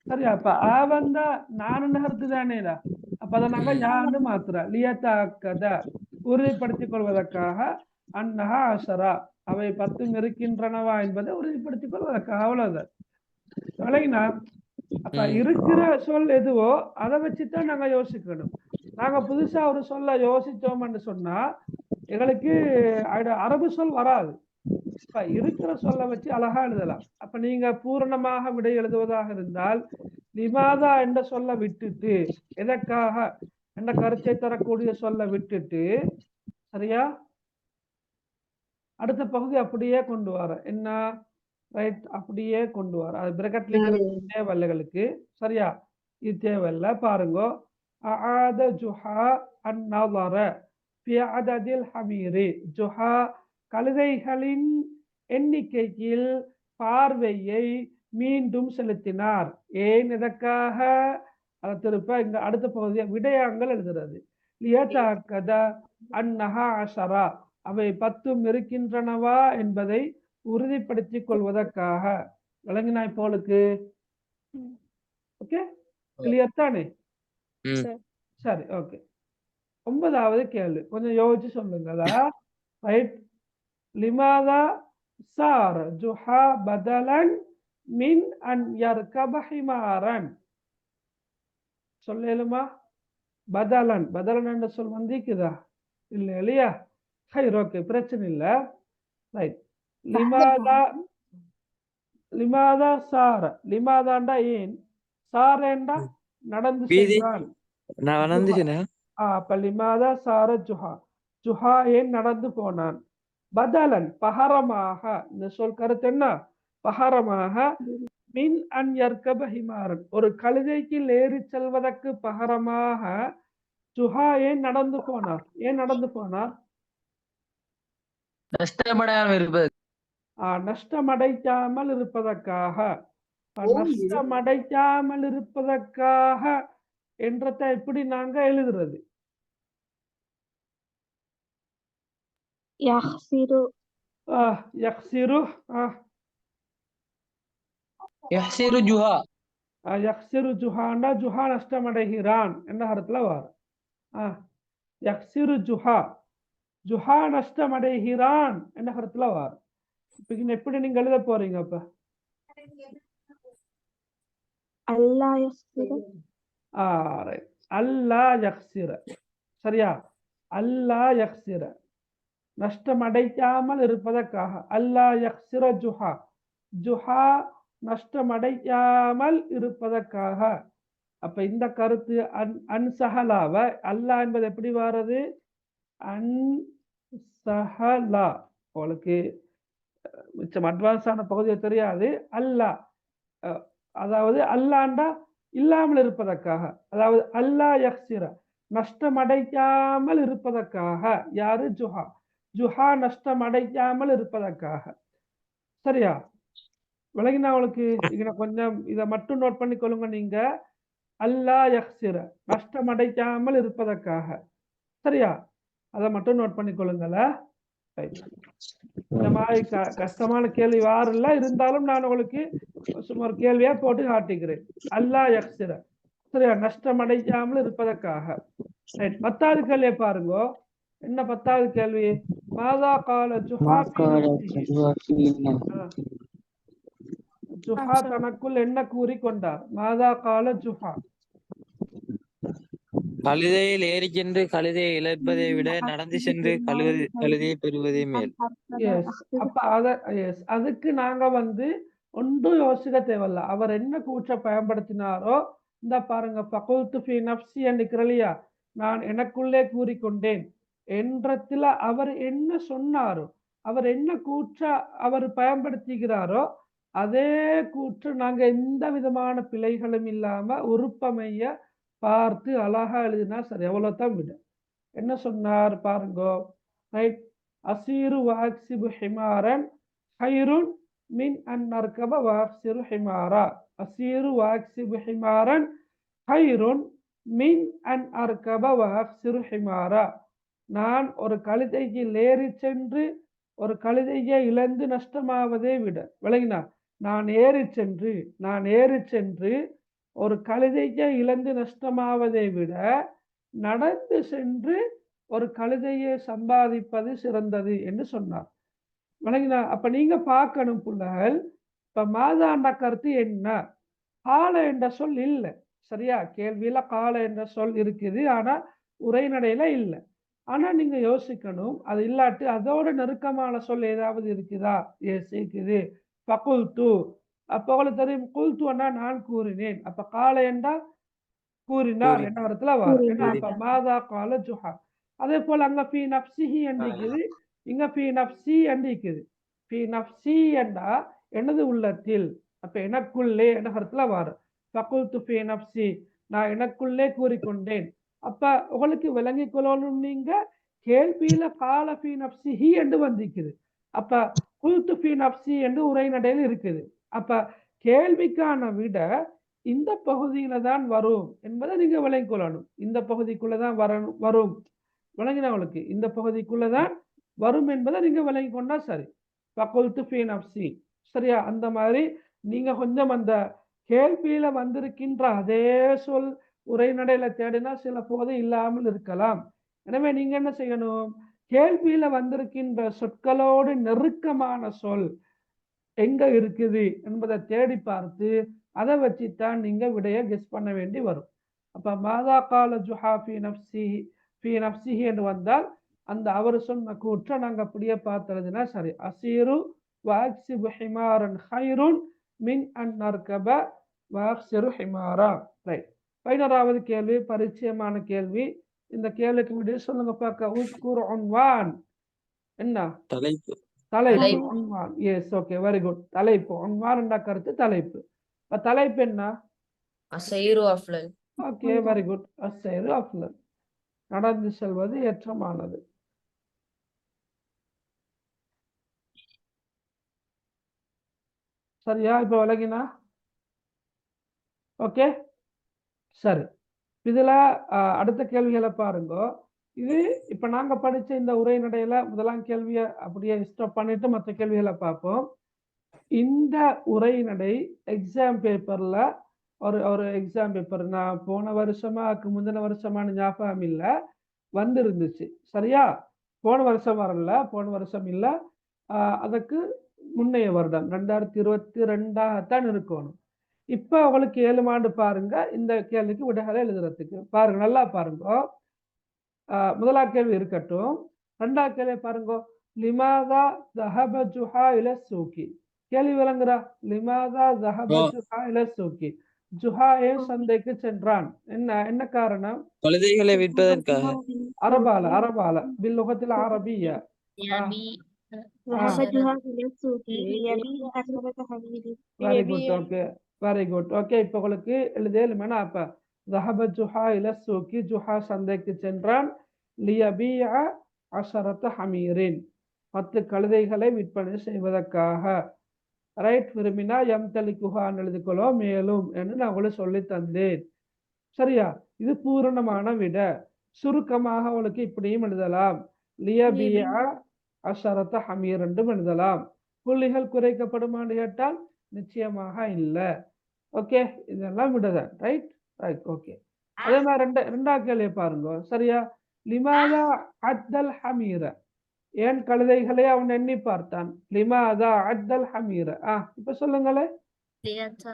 சரியா? அப்ப வந்தா நானு நகர்த்து தானேடா. அப்ப அதை நாங்க யான்னு மாத்துற. லியத்தஅக்கத, உறுதிப்படுத்திக் கொள்வதற்காக. அன்னஹா அஷரா, அவை 10 இருக்கின்றனவா என்பதை உறுதிப்படுத்திக் கொள்வதற்காக. அவ்வளவுதான். விளங்கினா? அப்ப இருக்கிற சொல் எதுவோ அதை வச்சுதான் நாங்க யோசிக்கணும். நாங்க புதுசா ஒரு சொல்ல யோசிச்சோம்னு சொன்னா எங்களுக்கு அரபு சொல் வராது. இப்ப இருக்கிற சொல்ல வச்சு அழகா எழுதலாம். அப்ப நீங்க பூரணமாக விடை எழுதுவதாக இருந்தால் லிமாதா என்ற சொல்ல விட்டுட்டு எதற்காக என்ற கருத்தை தரக்கூடிய சொல்ல விட்டுட்டு, சரியா, அடுத்த பகுதி அப்படியே கொண்டு வர. என்ன? ரைட், அப்படியே கொண்டு வர. அது பிரகட்லிங்கிற தேவைகளுக்கு. சரியா? இது தேவையில்ல. பாருங்க. அஆத ஜுஹா அந்நவர ஃபி அததில் ஹமீரி, ஜுஹா கழுதைகளின் எண்ணிக்கையில் பார்வையை மீண்டும் செலுத்தினார். ஏன் எதற்காக? அதை திருப்ப இங்க அடுத்த பகுதியை விடயங்கள் எழுதுறது. லியதஅக்கத அன்னஹா அஷரா, அவை 10 இருக்கின்றனவா என்பதை உறுதிப்படுத்திக் கொள்வதற்காக. விளங்கினா இப்போலுக்கு? ஓகே, கிளியர் தானே? சரி, ஓகே. 9வது கேள்வி கொஞ்சம் யோசிச்சு சொல்லுங்களா. ரைட், லிமாதா சார் ஜுஹா பதலன் மின் அன் யர்கப ஹிமாரன். சொல்லலுமா? பதலன், பதலன் என்ற சொல் வந்திக்குதா? இல்ல இல்லையா? ஹைர், ஓகே, பிரச்சனை இல்ல. ரைட், லிமாதா, லிமாதா சார, லிமாதாண்டா ஏன், சாரேண்டா நடந்து வீதி சென்றான். நான் வளர்ந்துச்சுன்னா அப்ப லிமாதா சார ஜுஹா, ஜுஹா ஏன் நடந்து போனான். பதலன் பகரமாக, இந்த சொல் கருத்து என்ன? பகரமாக. மின் அன் யர்கப ஹிமாரன், ஒரு கழுதைக்கு ஏறி செல்வதற்கு பகரமாக ஜுஹா ஏன் நடந்து போனார்? ஏன் நடந்து போனார்? நஷ்டமடையாமல் இருப்பது. நஷ்டமடைக்காமல் இருப்பதற்காக. நஷ்டமடைக்காமல் இருப்பதற்காக என்றத எப்படி நாங்க எழுதுறது? யஹ்சிரு, யக்சிரு, யஹ்சிரு ஜுஹா, யக்சிரு ஜுஹாண்டா ஜுஹா நஷ்டமடைகிறான் என்ற அர்த்தத்துல வரும். யக்சிரு ஜுஹா ஜுஹா நஷ்டமடைகிறான் என்ற அர்த்தத்துல வரும். இப்ப எப்படி நீங்க எழுத போறீங்க? அப்ப அல்லா யஸ்திர அல்லா யக்சிர, சரியா? அல்லா யக்சிர நஷ்டமடையாமல் இருப்பதற்காக. அல்லா யக்சிர ஜுஹா ஜுஹா நஷ்டமடையாமல் இருப்பதற்காக. அப்ப இந்த கருத்து அன்சஹலாவ அல்லா என்பது எப்படி வாரது? அன்சஹலா. உங்களுக்கு மிச்சம் அட்வான்ஸான பகுதியை தெரியாது. அல்லா அதாவது அல்லாண்டா இல்லாமல் இருப்பதற்காக, அதாவது அல்லா யக்சிர நஷ்டமடையாமல் இருப்பதற்காக. யாரு? ஜுஹா. ஜுஹா நஷ்டமடையாமல் இருப்பதற்காக. சரியா? விளங்கினா உங்களுக்கு? இங்க கொஞ்சம் இதை மட்டும் நோட் பண்ணி கொள்ளுங்க. நீங்க அல்லா யக்சிர நஷ்டமடையாமல் இருப்பதற்காக, சரியா? அதை மட்டும் நோட் பண்ணி கொள்ளுங்கள. இந்த மாதிரி கஷ்டமான கேள்வி வாரில்ல, இருந்தாலும் நான் உங்களுக்கு சும்மா ஒரு கேள்வியா போட்டு காட்டிக்கிறேன். அல்லா யக்சிர, சரியா? நஷ்டமடையாமல் இருப்பதற்காக. பத்தாவது கேள்வியை பாருங்க. என்ன பத்தாவது கேள்வி? மாதா கால ஜுஹா ஜுஹா தனக்குள் என்ன கூறிக்கொண்டார்? மாதா கால ஜுஹா. கழுதையில் ஏறி சென்று கழுதையை இழப்பதை விட நடந்து சென்று கழுதையை பெறுவதே மேல். அப்ப அதுக்கு நாங்க ஒன்றும் யோசிக்க தேவையில்ல. அவர் என்ன கூற்ற பயன்படுத்தினாரோ, இந்த பாருங்க, ஃபகுல்து ஃபீ நஃப்ஸி இல்லையா, நான் எனக்குள்ளே கூறிக்கொண்டேன் என்றத்துல அவர் என்ன சொன்னாரோ, அவர் என்ன கூற்ற அவர் பயன்படுத்துகிறாரோ, அதே கூற்று நாங்க எந்த விதமான பிழைகளும் இல்லாம உறுப்பமைய பார்த்து அழகா எழுதினா சரி, எவ்வளவுதான் விட. என்ன சொன்னார் பாருங்க. ரைட். அசீரு வாக்சிபு ஹிமாரன் ஹைருன் மின் அன் நர்கப வாக்சிரு ஹிமாரா. அசீரு வாக்சிபு ஹிமாரன் ஹைருன் மின் அன் அர்கப வாக்சிரு ஹிமாரா. நான் ஒரு கழுதைக்கு ஏறி சென்று ஒரு கழுதையை இழந்து நஷ்டமாவதை விட. விளங்கினா? நான் ஏறி சென்று ஒரு கழுதையை இழந்து நஷ்டமாவதை விட நடந்து சென்று ஒரு கழுதையை சம்பாதிப்பது சிறந்தது என்று சொன்னார். விளங்கினா? அப்ப நீங்க பார்க்கணும் பிள்ளைகள், இப்ப மாதாண்ட கருத்து என்ன? கால என்ற சொல் இல்லை, சரியா? கேள்வியில கால என்ற சொல் இருக்குது, ஆனா உரைநடையில இல்லை. ஆனா நீங்க யோசிக்கணும், அது இல்லாட்டி அதோட நெருக்கமான சொல் ஏதாவது இருக்குதா? எஸ் இருக்குது. ஃபகுல்து. அப்ப உங்களுக்கு தெரியும், குல்துன்னா நான் கூறினேன். அப்ப கால என்றா கூறினார் என்ற இடத்துல வரும். அப்ப மாதா கால ஜுஹா. அதே போல அங்க ஃபீ நஃப்ஸிஹி என்றிக்குது, இங்க ஃபீ நஃப்ஸி என்றிக்குது. ஃபீ நஃப்ஸி என்றா எனது உள்ளத்தில், அப்ப எனக்குள்ளே என்ற இடத்துல வரும். ஃபகுல்து ஃபீ நஃப்ஸி, நான் எனக்குள்ளே கூறிக்கொண்டேன். அப்ப உங்களுக்கு விளங்கி கொள்ளணும், நீங்க கேள்வியில கால ஃபீ நஃப்ஸிஹி என்று வந்திருக்குது. அப்ப குல்து ஃபீ நஃப்ஸி என்று உரைநடையில் இருக்குது. அப்ப கேள்விக்கான விட இந்த பகுதியில தான் வரும் என்பதை நீங்க விளங்கிக் கொள்ளணும். இந்த பகுதிக்குள்ளதான் வரும். விளங்கினவங்களுக்கு இந்த பகுதிக்குள்ளதான் வரும் என்பதை நீங்க விளங்கி கொண்டா சரி. ஃபகுல்து ஃபீ நஃப்ஸி, சரியா? அந்த மாதிரி நீங்க கொஞ்சம் அந்த கேள்வியில வந்திருக்கின்ற அதே சொல் உரைநடையில தேடினா சில போது இல்லாமல் இருக்கலாம். எனவே நீங்க என்ன செய்யணும்? கேள்வியில வந்திருக்கின்ற சொற்களோடு நெருக்கமான சொல் எங்க இருக்குது என்பதை தேடி பார்த்து அதை வச்சுத்தான் நீங்க விடைய கெஸ் பண்ண வேண்டி வரும். அப்ப மாதா கால ஜுஹா ஃபீ நஃப்ஸிஹி என்று வந்தால் அந்த அவர் சொன்ன கூற்ற நாங்க அப்படியே பார்த்துறதுனா சரி. அசீரு வாக்சிபு ஹிமாரன் ஹைருன் மின் அன் நர்கப வாக்சிரு ஹிமாரா. ரைட். 11வது கேள்வி பரிச்சயமான கேள்வி. இந்த கேள்விக்கு விட சொல்லுங்க பார்க்க. உஸ்குர் உன்வான். என்ன? தலைப்பு. உன்வான். Yes, okay, very good. தலைப்பு. உன்வான் என்ற கருத்து தலைப்பு. தலைப்பு என்ன? அசைரு அஃலல். Okay, very good. அசைரு அஃலல், நடந்து செல்வது ஏற்றமானது. சரியா? இப்ப விளங்கினா? ஓகே, சரி. இதுல அடுத்த கேள்விகளை பாருங்க. இது இப்ப நாங்க படிச்ச இந்த உரைநடையில முதலாம் கேள்வியை அப்படியே ஸ்டாப் பண்ணிட்டு மற்ற கேள்விகளை பார்ப்போம். இந்த உரைநடை எக்ஸாம் பேப்பர்ல ஒரு ஒரு எக்ஸாம் பேப்பர் நான் போன வருஷமா முந்தின வருஷமான ஞாபகம் இல்லை வந்திருந்துச்சு. சரியா? போன வருஷம் வரல, போன வருஷம் இல்லை, அதுக்கு முன்னைய வருடம் 2022 இருக்கணும். இப்ப அவளுக்கு 7 ஆண்டு பாருங்க இந்த கேள்விக்கு விடைகளை எழுதுறதுக்கு. பாருங்க, நல்லா பாருங்க. முதலாவது கேள்வி இருக்கட்டும். ரெண்டாவது கேள்வி பாருங்க. லிமாதா ذهب ஜுஹா இல சூக்கி. கேள்வி விளங்குறா? லிமாதா ذهب ஜுஹா இல சூக்கி. ஜுஹா ஏன் சந்தைக்கு சென்றான்? என்ன காரணம்? கழுதைகளை விற்பதற்காக. அரபால பில்லுகத்தில் அரபிய. ذهب جهاد إلى السوق ليبيع عشرة حمير. Very good. Okay, very good. Okay, இப்ப உங்களுக்கு எழுதேலுமேனா? அப்ப ذهب ஜுஹா இல சூக்கி, ஜுஹா சந்தைக்கு சென்றான். லியபீஅ அஷரத ஹமீரின், 10 கழுதைகளை விற்பனை செய்வதற்காக. ரைட். விரும்பினா யம்தலிகுஹான்னு எழுதிக்கொள்ளோ, மேலும் என்று நான் உங்களுக்கு சொல்லி தந்தேன். சரியா? இது பூரணமான விட. சுருக்கமாக உங்களுக்கு இப்படியும் எழுதலாம். லியபீஅ அஷரத ஹமீர் என்றும் எழுதலாம். புள்ளிகள் குறைக்கப்படுமான்னு கேட்டால் நிச்சயமாக இல்லை. ஓகே, இதெல்லாம் விடதான். Right right. ஓகே, அதே மாதிரி ரெண்டாவது கேள்வியை பாருங்க. சரியா? லிமாதா அத்தல் ஹமீர, ஏன் கழுதைகளை அவன் எண்ணி பார்த்தான்? லிமாதா அத்தல் ஹமீர. இப்ப சொல்லுங்களே. حتى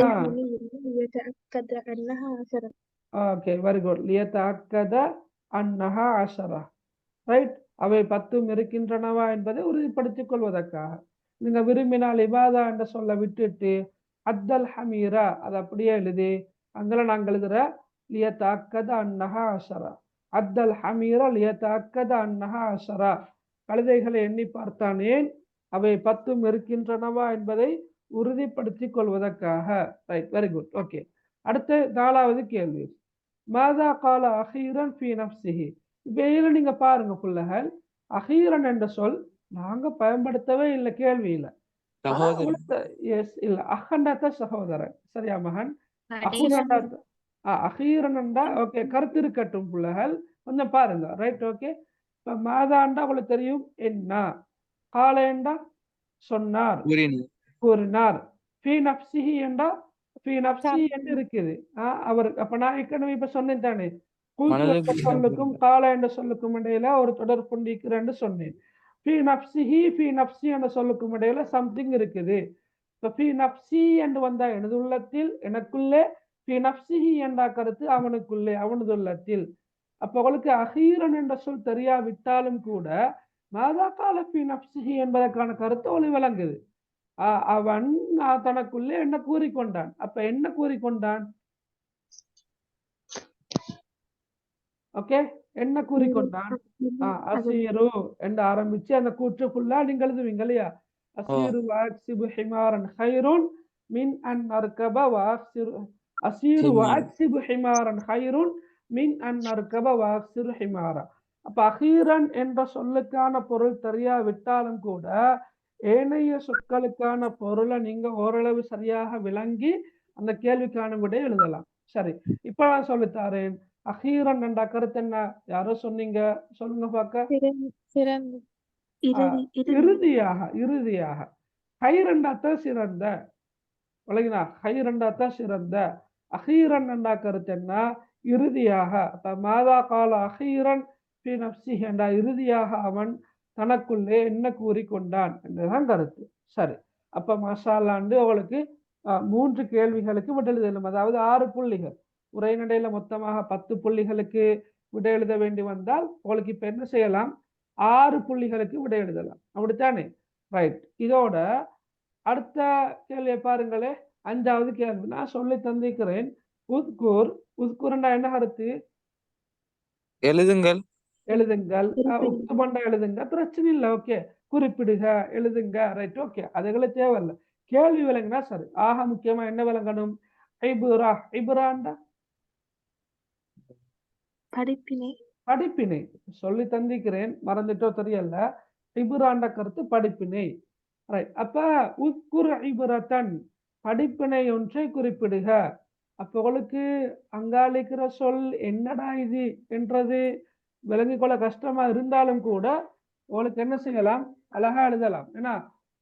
الحمير ليتأكد أنها عشرة. Okay, very good. லியதஅக்கத அன்னஹா அஷரா. ரைட். அவை 10 இருக்கின்றனவா என்பதை உறுதிப்படுத்திக் கொள்வதற்காக. நீங்க விரும்பினால் இபாதா என்ற சொல்ல விட்டுட்டு அத்தல் ஹமீரா அதை அப்படியே எழுதி அங்கே நாங்கள் எழுதுற லியதஅக்கத அன்னஹா அஷரா. அத்தல் ஹமீரா லியதஅக்கத அன்னஹா அஷரா. கழுதைகளை எண்ணி பார்த்தானேன், அவை 10 இருக்கின்றனவா என்பதை உறுதிப்படுத்திக் கொள்வதற்காக. Right, very good. ஓகே, அடுத்து 4வது கேள்வி. மாதா கால அஹீரன் ஃபீ நஃப்ஸிஹி. இப்ப நீங்க பாருங்க புள்ளகள், அஹீரன் என்ற சொல் நாங்க பயன்படுத்தவே இல்லை கேள்வியில. எஸ் இல்ல, அஹண்டத்த சகோதரன். சரியா மகன்? அஹீரன்டா. ஓகே, கருத்து இருக்கட்டும் புள்ளகள், கொஞ்சம் பாருங்க. ரைட். ஓகே, இப்ப மாதாண்டா உங்களுக்கு தெரியும் என்ன, காலேண்டா சொன்னார், கூறினார். ஃபீ நஃப்ஸிஹி என்றா ஃபீ நஃப்ஸி என்று இருக்குது. அவர் அப்ப நான் ஏற்கனவே இப்ப சொன்னேன் தானே, சொல்லுக்கும் கால என்ற சொல்லுக்கும் இடையில ஒரு தொடர் கொண்டிருக்கிறேன்னு சொன்னேன். ஃபீ நஃப்ஸிஹி ஃபீ நஃப்ஸி என்ற சொல்லுக்கும் இடையில சம்திங் இருக்குது. இப்ப ஃபீ நஃப்ஸி என்று வந்தா எனது உள்ளத்தில், எனக்குள்ளே. ஃபீ நஃப்ஸிஹி என்ற கருத்து அவனுக்குள்ளே, அவனது உள்ளத்தில். அப்ப அவளுக்கு அஹீரன் என்ற சொல் தெரியாவிட்டாலும் கூட மாதா கால ஃபீ நஃப்ஸிஹி என்பதற்கான கருத்து ஒளி விளங்குது. அவன் தனக்குள்ளே என்ன கூறிக்கொண்டான். அப்ப என்ன கூறிக்கொண்டான்? ஓகே, என்ன கூறிக்கொண்டான்? அசீரு என்று ஆரம்பிச்சு அந்த கூற்று ஃபுல்லா நீங்க எழுதுவீங்க இல்லையா? அசீரு வஅக்ஸிபு ஹிமாரன் கைருன் மின் அன் அர்கப வஅக்ஸிரு. அசீரு வஅக்ஸிபு ஹிமாரன் கைருன் மின் அன் அர்கப வஅக்ஸிரு ஹிமாரா. அப்ப அஹீரன் என்ற சொல்லுக்கான பொருள் தெரியாவிட்டாலும் கூட ஏனைய சொற்களுக்கான பொருளை நீங்க ஓரளவு சரியாக விளங்கி அந்த கேள்விக்கான விடை எழுதலாம். சரி, இப்ப நான் சொல்லித்தாரேன். அஹீரன் என்ற கருத்து என்ன? யாரோ சொன்னீங்க, சொல்லுங்க பார்க்க. இறுதியாக. இறுதியாக. ஹைரண்டாத்தான் சிறந்த. விளங்கினா? ஹைரண்டாத்தான் சிறந்த. அஹீரன் என்ற கருத்து என்ன? இறுதியாக. அப்ப மாதா கால அஹீரன் ஃபீ நஃப்ஸிஹி என்ற இறுதியாக அவன் தனக்குள்ளே என்ன கூறிக்கொண்டான் என்றுதான் கருத்து. சரி, அப்ப மாஷா அல்லாஹ் அவளுக்கு 3 கேள்விகளுக்கு விடை எழுதலும். அதாவது 6 புள்ளிகள். உரைநடையில மொத்தமாக 10 புள்ளிகளுக்கு விடை எழுத வேண்டி வந்தால் உங்களுக்கு இப்ப என்ன செய்யலாம்? 6 புள்ளிகளுக்கு விடை எழுதலாம். அப்படித்தானே? ரைட். இதோட அடுத்த கேள்வியை பாருங்களே. 5வது கேள்வி நான் சொல்லி தந்திருக்கிறேன். உத்குர். உத்குர்னா என்ன கருத்து? எழுதுங்கள். எழுதுங்கள். உக்துபண்டா எழுதுங்க, பிரச்சனை இல்லை. ஓகே, குறிப்பிடுக, எழுதுங்க. ரைட். ஓகே, அதுகளை தேவையில்லை. கேள்வி விளங்கினா சரி. ஆக முக்கியமா என்ன விளங்கணும்? ஐபுரா. ஐபுராண்டா படிப்பினை. படிப்பினை. சொல்லி தந்திக்கிறேன், மறந்துட்டோ தெரியல. ஐபுராண்ட கருத்து படிப்பினை. ரைட். அப்ப உத்குர் ஐபுரத்தன், படிப்பினை ஒன்றை குறிப்பிடுக. அப்ப உங்களுக்கு அங்காளிக்கிற சொல் என்னடா இது என்றது விளங்கிக் கொள்ள கஷ்டமா இருந்தாலும் கூட உங்களுக்கு என்ன செய்யலாம்? அழகா எழுதலாம். ஏன்னா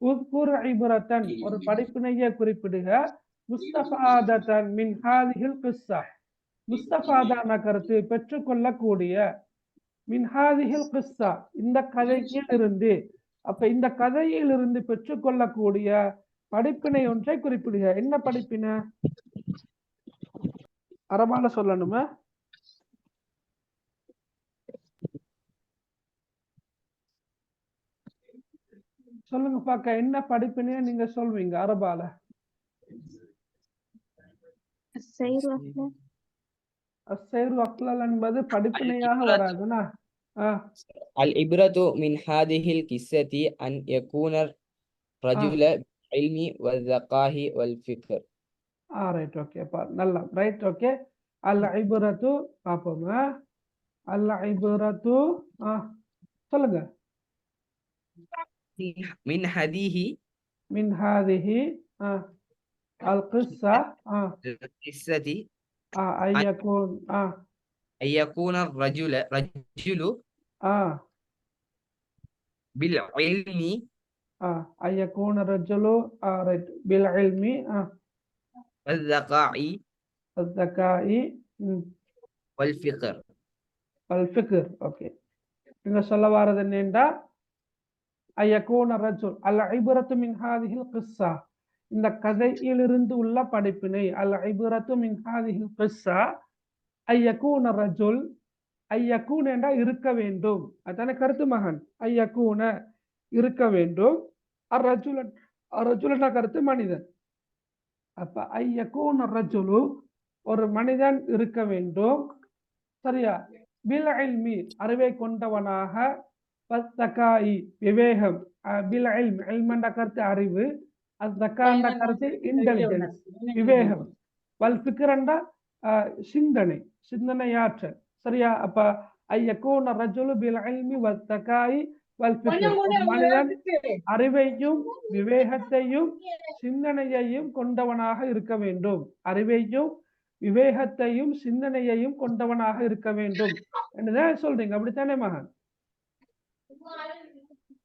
உத்குர் ஐபுரத்தன், ஒரு படிப்பினையை குறிப்பிடுக. முஸ்தஃபாதத்தன் மின் ஹாதிஹில் கிஸ்ஸா. முஸ்தஃபாதான கருத்து பெற்றுக்கொள்ளக்கூடிய மின் ஹாதிஹில் கிஸ்ஸா இந்த கதையில் இருந்து. அப்ப இந்த கதையில் இருந்து பெற்றுக்கொள்ளக்கூடிய படிப்பினை ஒன்றை குறிப்பிடுக. என்ன படிப்பினை? அரபால சொல்லணுமா? சொல்லுங்க பாக்க, என்ன படிப்பினையா நீங்க சொல்வீங்க அரபால? السير أفضل. அஸ்ஸைரு அஃலல் என்பது படிப்பினையாக வராதுனா. العبرة من هذه القصة أن يكون الرجل بالعلم والذكاء والفكر. ரைட் ஓகே நல்லா ரைட் ஓகே. அல் இப்ரத்து பாப்போமா? அல் இப்ரத்து சொல்லுங்க. من هذه மின் ஹாதிஹி அல் கிஸ்ஸா القصة ஐயகூன் أن يكون الرجل بالعلم ஐயகூன் ரஜுலு ரைட் பில் இல்மி والذكاء الذكاء والفكر. والفكر ஓகே. நீங்க சொல்ல வாரது என்னண்டா ஐயகூன் ரஜுல் அல் இப்ரத்து மின் ஹாதிஹில் கிஸ்ஸா இந்த கதையிலிருந்து உள்ள படிப்பினை. அல் இப்ரத்து மின் ஹாதிஹில் கிஸ்ஸா ஐயகூன் ரஜுல். ஐயகூன் என்றா இருக்க வேண்டும், அதான கருத்து மகன். ஐயகூன இருக்க வேண்டும். அர்ரஜுலன் கருத்து மனிதன். அப்ப ஐயகூன் ரஜுலு ஒரு மனிதன் இருக்க வேண்டும். சரியா? பில் இல்மி அறிவை கொண்டவனாக, வஸ்தகாஇ விவேகம், பில் இல்ம் இல்ம் என்ற கருத்து அறிவு, அஸ்தகா என்ற கருத்து இன்டெலிஜென்ஸ் விவேகம், வல் ஃபிக்ர் என்ற சிந்தனை சிந்தனையாற்றல். சரியா? அப்ப ஐயகூன் ரஜுலு பில் இல்மி வஸ்தகாஇ வல் ஃபிக்ர் மனிதன் அறிவையும் விவேகத்தையும் சிந்தனையையும் கொண்டவனாக இருக்க வேண்டும். அறிவையும் விவேகத்தையும் சிந்தனையையும் கொண்டவனாக இருக்க வேண்டும் என்றுதான் சொல்றீங்க, அப்படித்தானே மகன்?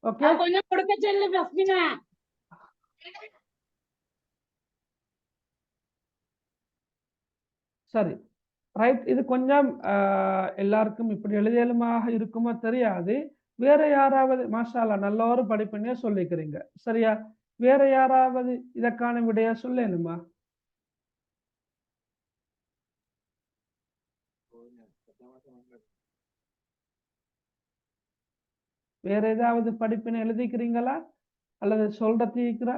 ஓகே. சரி ரைட். இது கொஞ்சம் எல்லாருக்கும் இப்படி எழுதியலுமாக இருக்குமோ தெரியாது. வேற யாராவது மாஷா அல்லாஹ் நல்ல ஒரு படிப்பினையா சொல்லிக்கிறீங்க. சரியா? வேற யாராவது இதற்கான விடையா சொல்லணுமா? வேற ஏதாவது படிப்பினை எழுதிக்கிறீங்களா அல்லது சொல்றீங்களா?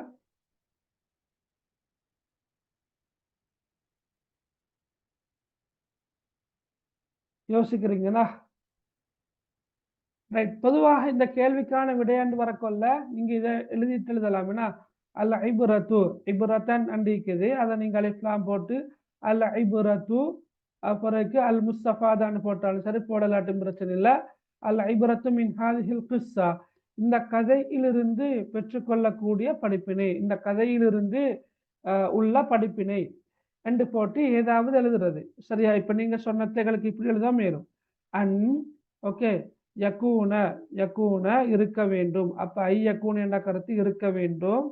யோசிக்கிறீங்களா? ரைட். பொதுவாக இந்த கேள்விக்கான விடையாண்டு வரக்கொள்ள நீங்க இதை எழுதலாம்னா அல்ல ஐபுரத்து இபுரத்தன் அண்டிக்குது, அதை நீங்க அலிஃப்லாம் போட்டு அல்ல ஐபுரத்து பிறகு அல் முஸ்தஃபாதான்னு போட்டாலும் சரி, போடலாட்டும் பிரச்சனை இல்லை. அல் ஐபுரத்து மின் ஹாதிஹில் கிஸ்ஸா இந்த கதையிலிருந்து பெற்றுக்கொள்ளக்கூடிய படிப்பினை, இந்த கதையிலிருந்து உள்ள படிப்பினை என்று போட்டு ஏதாவது எழுதுறது. சரியா? இப்ப நீங்க சொன்னதைகளுக்கு இப்படி எழுத மேலும் அன் ஓகே யக்கூன யக்கூன இருக்க வேண்டும். அப்ப ஐயக்கூன் என்ற கருத்து இருக்க வேண்டும்.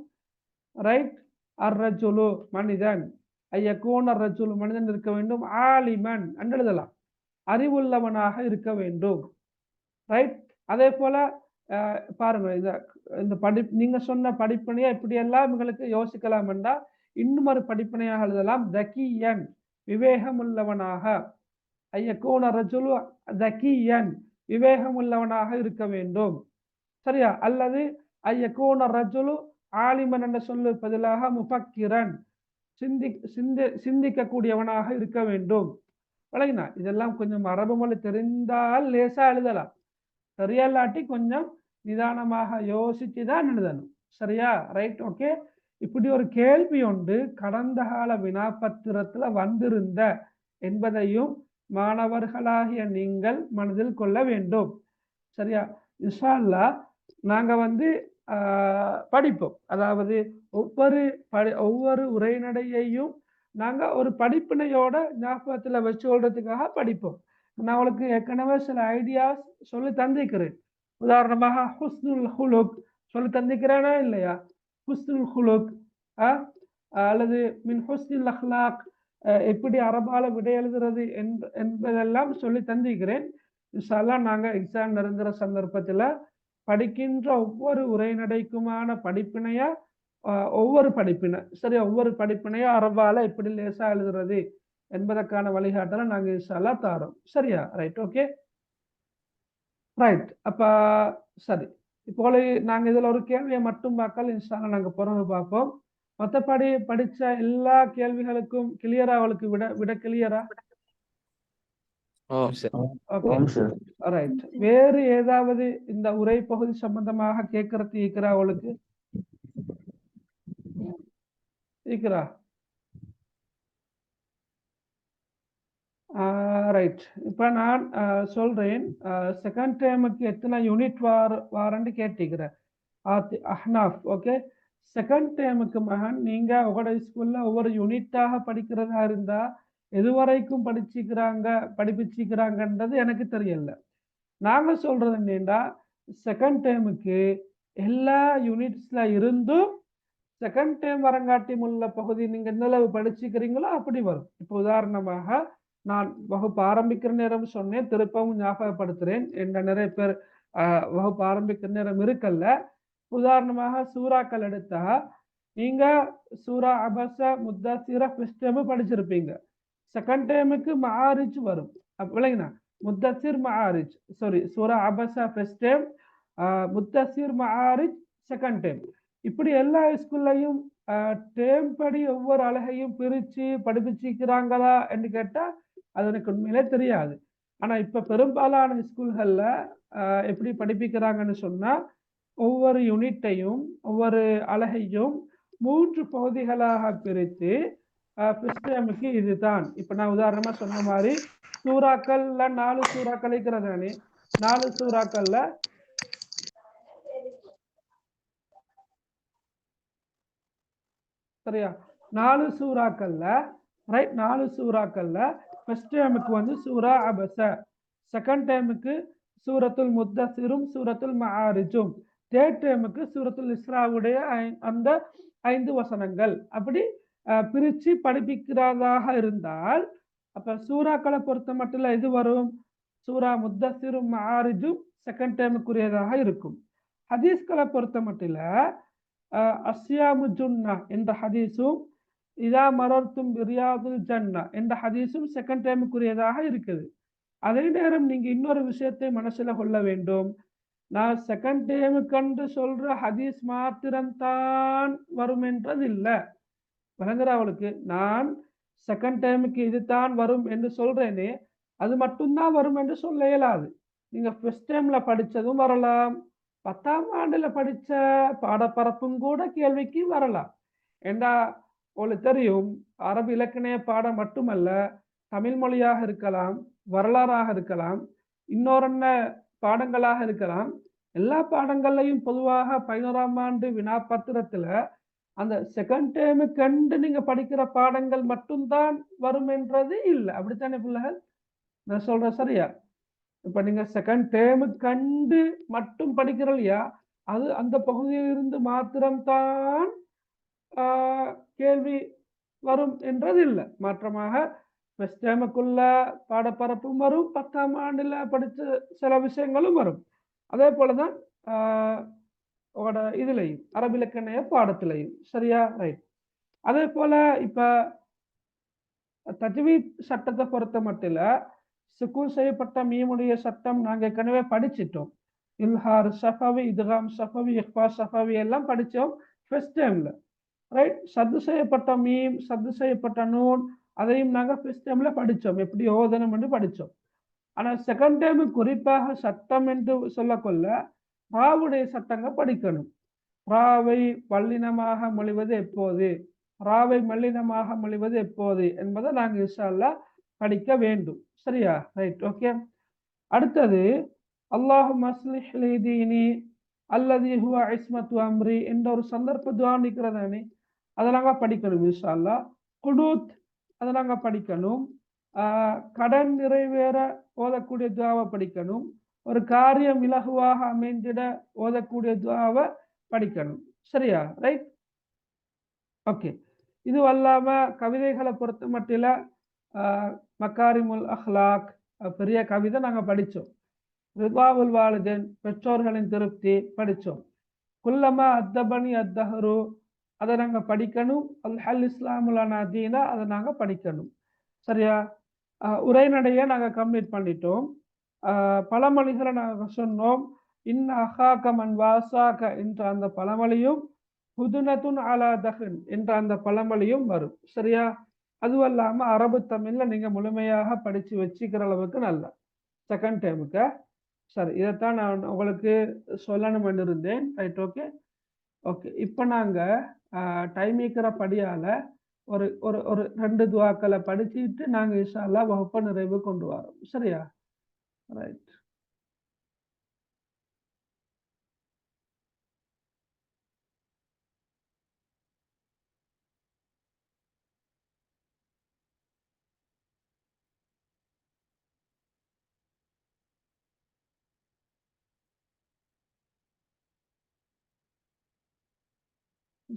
ரைட். அர்ரஜுலு மனிதன், ஐயக்கூன் அர்ரஜுலு மனிதன் இருக்க வேண்டும். ஆலிமன் என்று எழுதலாம், அறிவுள்ளவனாக இருக்க வேண்டும். ரைட். அதே போல பாருங்க, இந்த நீங்க சொன்ன படிப்பினையா இப்படி எல்லாம் உங்களுக்கு யோசிக்கலாம் என்றா இன்னும் ஒரு படிப்பினையாக எழுதலாம். தக்கியன் விவேகம் உள்ளவனாக, ஐயக்கூன ரஜுலு தக்கியன் விவேகம் உள்ளவனாக இருக்க வேண்டும். சரியா? அல்லது ஐயக்கூன ரஜுலு ஆலிமன் என்ற சொல்லு பதிலாக முஃபக்கிரன் சிந்திக்கக்கூடியவனாக இருக்க வேண்டும். வழங்கினா இதெல்லாம் கொஞ்சம் அரபு மொழி தெரிந்தால் லேசா எழுதலாம், சரியாலாட்டி கொஞ்சம் நிதானமாக யோசிச்சு தான் எழுதணும். சரியா? ரைட். ஓகே. இப்படி ஒரு கேள்வி ஒன்று கடந்த கால வினாப்பத்திரத்துல வந்திருந்த என்பதையும் மாணவர்களாகிய நீங்கள் மனதில் கொள்ள வேண்டும். சரியா? இன்ஷா அல்லாஹ் நாங்க படிப்போம். அதாவது ஒவ்வொரு உரைநடையையும் நாங்க ஒரு படிப்பினையோட ஞாபகத்துல வச்சு கொள்றதுக்காக படிப்போம். நான் உங்களுக்கு ஏற்கனவே சில ஐடியாஸ் சொல்லி தந்திக்கிறேன். உதாரணமாக ஹுஸ்னுல் ஹுலுக் சொல்லி தந்திக்கிறேனா இல்லையா? ஹுஸ்னுல் ஹுலுக் அல்லது மின் ஹுஸ்னில் அஹ்லாக் எப்படி அரபால விடை எழுதுறது என்பதெல்லாம் சொல்லி தந்திருக்கிறேன். இன்ஷா அல்லாஹ் நாங்க எக்ஸாம் நெருங்குற சந்தர்ப்பத்துல படிக்கின்ற ஒவ்வொரு உரைநடைக்குமான படிப்பினையா ஒவ்வொரு படிப்பினையா அரபால எப்படி லேசா எழுதுறது என்பதற்கான வழிகாட்டலை நாங்க இன்ஷா அல்லாஹ் தாரோம். சரியா? Right, okay, right. அப்ப சரி, இப்போ நாங்க இதுல ஒரு கேள்வியை மட்டும் பார்க்கல, இன்ஷா அல்லாஹ் நாங்க பிறகு பார்ப்போம். மற்றபடி படிச்ச எல்லா கேள்விகளுக்கும் கிளியரா? அவளுக்கு விட கிளியரா? ஓ ஓகே, ரைட். வேறு ஏதாவது இந்த உரை பகுதி சம்பந்தமாக கேட்கறது இருக்கிறா? அவளுக்கு இருக்கிறா? ரைட். இப்ப நான் சொல்றேன், செகண்ட் டேர்முக்கு எத்தனை யூனிட் வாரன்னு கேட்டிக்கிறேன் அஹ்னாஃப். ஓகே, செகண்ட் டேர்முக்கு மகன் நீங்க உங்களோட ஸ்கூல்ல ஒவ்வொரு யூனிட்டாக படிக்கிறதா இருந்தா எதுவரைக்கும் படிப்பிச்சுக்கிறாங்கன்றது எனக்கு தெரியல. நாங்க சொல்றது என்னன்னா, செகண்ட் டேர்முக்கு எல்லா யூனிட்ஸ்ல இருந்தும் செகண்ட் டேர்ம் வரங்காட்டி உள்ள பகுதி நீங்க எந்த அளவு படிச்சுக்கிறீங்களோ அப்படி வரும். இப்போ உதாரணமாக நான் வகுப்பு ஆரம்பிக்கிற நேரம் சொன்னேன், திருப்பவும் ஞாபகப்படுத்துறேன். என்ன நிறைய பேர் வகுப்பு ஆரம்பிக்கிற நேரம் இருக்கல்ல. உதாரணமாக சூறாக்கள் எடுத்தா நீங்க சூரா அபஸ முத்தஸிர ஃபர்ஸ்ட் டேர்ம் படிச்சிருப்பீங்க. செகண்ட் டேர்முக்கு மஆரிஜ் வரும். விளங்கினா? முத்தஸிர் மஆரிஜ், சாரி, சூரா அபஸ ஃபர்ஸ்ட் டேர்ம், முத்தஸிர் மஆரிஜ் செகண்ட் டேர்ம். இப்படி எல்லா ஸ்கூல்லையும் டேர்ம் படி ஒவ்வொரு அழகையும் பிரிச்சு படிப்பிச்சுக்கிறாங்களா என்று கேட்டா அது எனக்கு உண்மையிலே தெரியாது. ஆனா இப்ப பெரும்பாலான ஸ்கூல்கள்ல எப்படி படிப்பிக்கிறாங்கன்னு சொன்னா, ஒவ்வொரு யூனிட்டையும் ஒவ்வொரு அழகையும் 3 பகுதிகளாக பிரித்து ஃபர்ஸ்ட் டேர்முக்கு இதுதான். இப்ப நான் உதாரணமா சொன்ன மாதிரி சூறாக்கள்ல 4 சூறாக்கள் இருக்கிறதானே, 4 சூறாக்கள்ல சரியா 4 சூறாக்கள்ல ரைட், 4 சூறாக்கள்ல ஃபர்ஸ்ட் டேர்முக்கு வந்து சூரா அபஸ, செகண்ட் டேர்முக்கு சூரத்துல் முத்தஸிரும் சூரத்துல் மஆரிஜும், தேர்ட் டேர்முக்கு சூரத்துல் இஸ்ராவுடைய அந்த 5 வசனங்கள். அப்படி பிரிச்சு படிப்பிக்கிறதாக இருந்தால் அப்ப சூறாக்களை பொறுத்த மட்டும் எது வரும்? சூரா முத்தஸிரும் மஆரிஜும் செகண்ட் டேர்முக்குரியதாக இருக்கும். ஹதீஸ்களை பொறுத்த மட்டும் அஸ்யாமு ஜுன்னா என்ற ஹதீஸும் இதா மரர்த்தும் பிரியாதுல் ஜன்னா என்ற ஹதீஸும் செகண்ட் டேர்முக்குரியதாக இருக்குது. அதே நேரம் நீங்க இன்னொரு விஷயத்தை மனசுல கொள்ள வேண்டும். நான் செகண்ட் டேர்முக்கு சொல்ற ஹதீஸ் மாத்திரம்தான் வரும் என்றது இல்லை. விளங்குற அவளுக்கு? நான் செகண்ட் டேர்முக்கு இதுதான் வரும் என்று சொல்றேனே, அது மட்டும்தான் வரும் என்று சொல்ல இயலாது. நீங்க ஃபர்ஸ்ட் டேர்ம்ல படிச்சதும் வரலாம், 10ஆம் ஆண்டுல படிச்ச பாடப்பரப்பும் கூட கேள்விக்கு வரலாம். ஏண்டா உங்களுக்கு தெரியும், அரபு இலக்கண பாடம் மட்டுமல்ல, தமிழ் மொழியாக இருக்கலாம், வரலாறாக இருக்கலாம், இன்னொரு பாடங்களாக இருக்கலாம். எல்லா பாடங்கள்லையும் பொதுவாக 11ஆம் ஆண்டு வினாப்பத்திரத்துல அந்த செகண்ட் டேர்முக்கு நீங்க படிக்கிற பாடங்கள் மட்டும்தான் வரும் என்றது இல்லை. அப்படித்தானே பிள்ளைகள்? நான் சொல்றேன் சரியா? இப்ப நீங்க செகண்ட் டேர்முக்கு மட்டும் படிக்கிற இல்லையா, அது அந்த பகுதியிலிருந்து மாத்திரம்தான் கேள்வி வரும் என்றது இல்லை. மாற்றமாக ஃபர்ஸ்ட் டேர்முக்குள்ள பாடப்பரப்பும் வரும், 10ஆம் ஆண்டுல படிச்ச சில விஷயங்களும் வரும். அதே போலதான் இதுலையும் அரபு இலக்கண பாடத்திலையும். சரியா? ரைட். அதே போல இப்ப தஜ்வீத் சட்டத்தை பொறுத்த மட்டும் சுக்கூன் செய்யப்பட்ட மீமுடைய சட்டம் நாங்க ஏற்கனவே படிச்சிட்டோம். இல்ஹார் ஷஃபவி, இத்காம் ஷஃபவி, இக்ஃபா ஷஃபவி எல்லாம் படிச்சோம் ஃபர்ஸ்ட் டைம்ல. ரைட். சத்து செய்யப்பட்ட மீம், சத்து செய்யப்பட்ட நூன், அதையும் நாங்க ஃபர்ஸ்ட் டைம்ல படிச்சோம், எப்படி ஓதனம் என்று படிச்சோம். ஆனா செகண்ட் டைம் குறிப்பாக சட்டம் என்று சொல்லக்கொள்ள ராவுடைய சட்டங்கள் படிக்கணும். ராவை வல்லினமாக மொழிவது எப்போது, ராவை மல்லினமாக மொழிவது எப்போது என்பதை நாங்கள் இன்ஷா அல்லாஹ் படிக்க வேண்டும். சரியா? Right, okay. அடுத்தது அல்லாஹும்ம அஸ்லிஹ் லி தீனி அல்லதி ஹுவ இஸ்மத்து அம்ரி என்ற ஒரு சந்தர்ப்ப துஆ நிக்கிறதானே, அதை நாங்கள் படிக்கணும் இன்ஷா அல்லாஹ். குனூத் அதை நாங்கள் படிக்கணும். கடன் நிறைவேற ஓதக்கூடிய துஆவை படிக்கணும். ஒரு காரியம் இலகுவாக அமைந்திட ஓதக்கூடிய துஆவை படிக்கணும். சரியா? Right, okay. இது அல்லாம கவிதைகளை பொறுத்த மட்டில மக்காரிமுல் அஹ்லாக் பெரிய கவிதை நாங்க படிச்சோம். ரிதாவுல் வாலிதேன் பெற்றோர்களின் திருப்தி படிச்சோம். குல்லமா அத்தபனி அத்தஹரு அதை நாங்க படிக்கணும். அல் இஸ்லாமுல் அனாதீனா அதை நாங்க படிக்கணும். சரியா? உரைநடையை நாங்க கம்ப்ளீட் பண்ணிட்டோம். பழமொழிகளை நாங்க சொன்னோம். இன் அஹாக மன் வாசாக என்ற அந்த பழமொழியும் ஹுதுனத்துன் அலா தஹன் என்ற அந்த பழமொழியும் வரும். சரியா? அதுவும் இல்லாம அரபு தமிழ்ல நீங்க முழுமையாக படிச்சு வச்சுக்கிற அளவுக்கு நல்ல செகண்ட் டைமுக்கு. சரி, இதைத்தான் நான் உங்களுக்கு சொல்லணும்னு இருந்தேன். Right, okay okay. இப்போ நாங்க டைம் இருக்கிற படியால ஒரு ஒரு ஒரு 2 துவாக்களை படிச்சுட்டு நாங்க இன்ஷா அல்லாஹ் வகுப்பை நிறைவு கொண்டு வரோம். சரியா? ரைட்.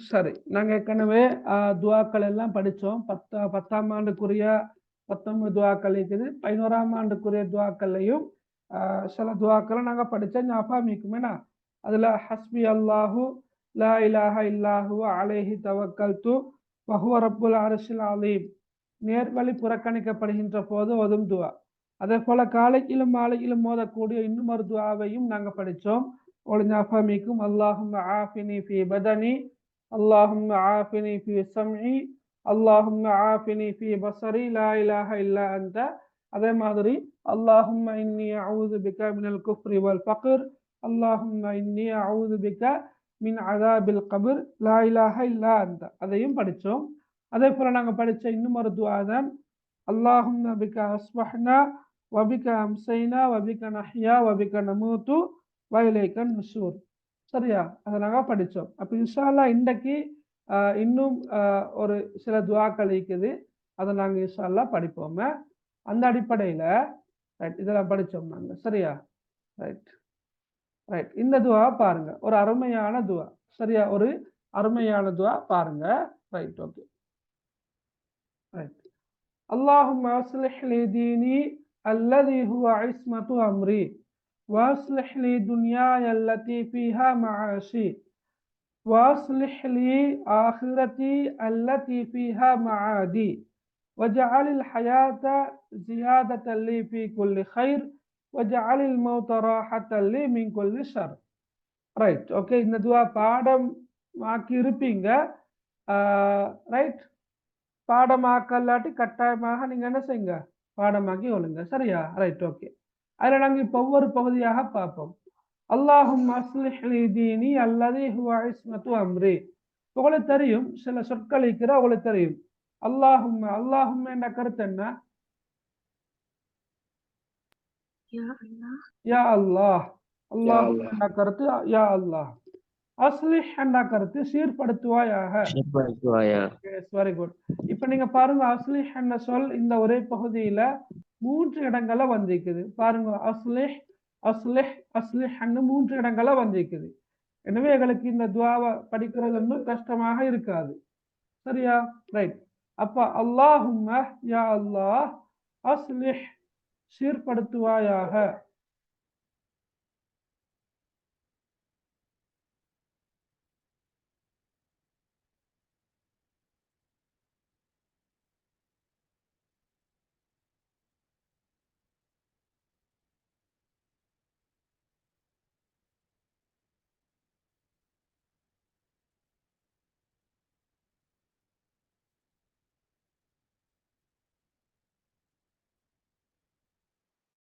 சரி, நாங்க ஏற்கனவே துவாக்கள் எல்லாம் படிச்சோம். 10ஆம் ஆண்டுக்குரிய 19 துவாக்கள் இருக்குது. 11ஆம் ஆண்டுக்குரிய துவாக்கள்லையும் சில துவாக்களை நாங்க படிச்ச ஞாபகம் இருக்குமேனா. அதுல ஹஸ்பி அல்லாஹு லா இலாஹ இல்லாஹு அலைஹி தவக்கல்து வஹுவ ரப்புல் அர்ஷில் அலீம் நேர்வழி புறக்கணிக்கப்படுகின்ற போது ஓதும் துவா. அதே போல காலையிலும் மாலையிலும் மோதக்கூடிய இன்னும் ஒரு துவாவையும் நாங்க படிச்சோம். ஒரு ஞாபகம் இருக்கும். அல்லாஹும்ம ஆஃபினி ஃபி பதனி அல்லாஹும்ம ஆஃபினி ஃபி சம்இ அல்லாஹும்ம ஆஃபினி ஃபி பஸரி லா இலாஹ இல்லா அன்த. அதே மாதிரி அல்லாஹும்ம இன்னி அஊது பிக மினல் குஃப்ரி வல் ஃபக்ர் அல்லாஹும்ம இன்னி அஊது பிக மின் அதாபில் கபர் லா இலாஹ இல்லா அன்த. அதையும் படிச்சோம். அதே போல நாங்க படிச்ச இன்னும் ஒரு துஆ தான் அல்லாஹும்ம பிக அஸ்பஹ்னா வபிக அம்சைனா வபிக நஹ்யா வபிக நமூது வஇலைக நுஷூர். சரியா? அதை நாங்க படிச்சோம். அப்ப இன்ஷா அல்லாஹ் இன்றைக்கு இன்னும் ஒரு சில துஆக்கள் இருக்குது. அதை நாங்க இன்ஷா அல்லாஹ் படிப்போம். அந்த அடிப்படையில ரைட், இதெல்லாம் படிச்சோம் நாங்க. சரியா? Right right. இந்த துஆ பாருங்க, ஒரு அருமையான துஆ. சரியா? ஒரு அருமையான துஆ பாருங்க. Right, okay right. اللهم أصلح لي ديني الذي هو عصمة أمري وأصلح لي دنياي التي فيها معاشي وأصلح لي آخرتي التي فيها معادي واجعل الحياة زيادة لي في كل خير واجعل الموت راحة لي من كل شر. Right, okay. இந்த துஆ பாடம் ஆக்கி இருப்பீங்க. ரைட், பாடமாக்கல்லாட்டி கட்டாயமாக நீங்க என்ன செய்யுங்க, பாடமாக்கி ஒழுங்க. சரியா? Right, okay. அதில் நாங்கள் இப்போ ஒவ்வொரு பகுதியாக பார்ப்போம். அல்லாஹும்ம அஸ்லிஹ் லி தீனி அல்லதி ஹுவ இஸ்மத்து அம்ரி. உங்களுக்கு தெரியும், சில சொற்கள் இருக்கிற உங்களுக்கு தெரியும். அல்லாஹும்ம அல்லாஹும்ம என்ற கருத்து என்ன? யா அல்லாஹ். அல்லாஹும்ம என்ற கருத்து யா அல்லாஹ். அஸ்லிஹ் என்ற கருத்து சீர்படுத்துவாயாக. Very good. இப்ப நீங்க பாருங்க, அஸ்லிஹ் என்ற சொல் இந்த ஒரே பகுதியில 3 இடங்கள்ல வந்திருக்குது. பாருங்க, அஸ்லிஹ் அஸ்லிஹ் அஸ்லிஹ் 3 இடங்கள்ல வந்திருக்குது. எனவே எங்களுக்கு இந்த துஆவை படிக்கிறது ஒன்றும் கஷ்டமாக இருக்காது. சரியா? ரைட். அப்ப அல்லாஹும்ம யா அல்லாஹ் அஸ்லிஹ் சீர்படுத்துவாயாக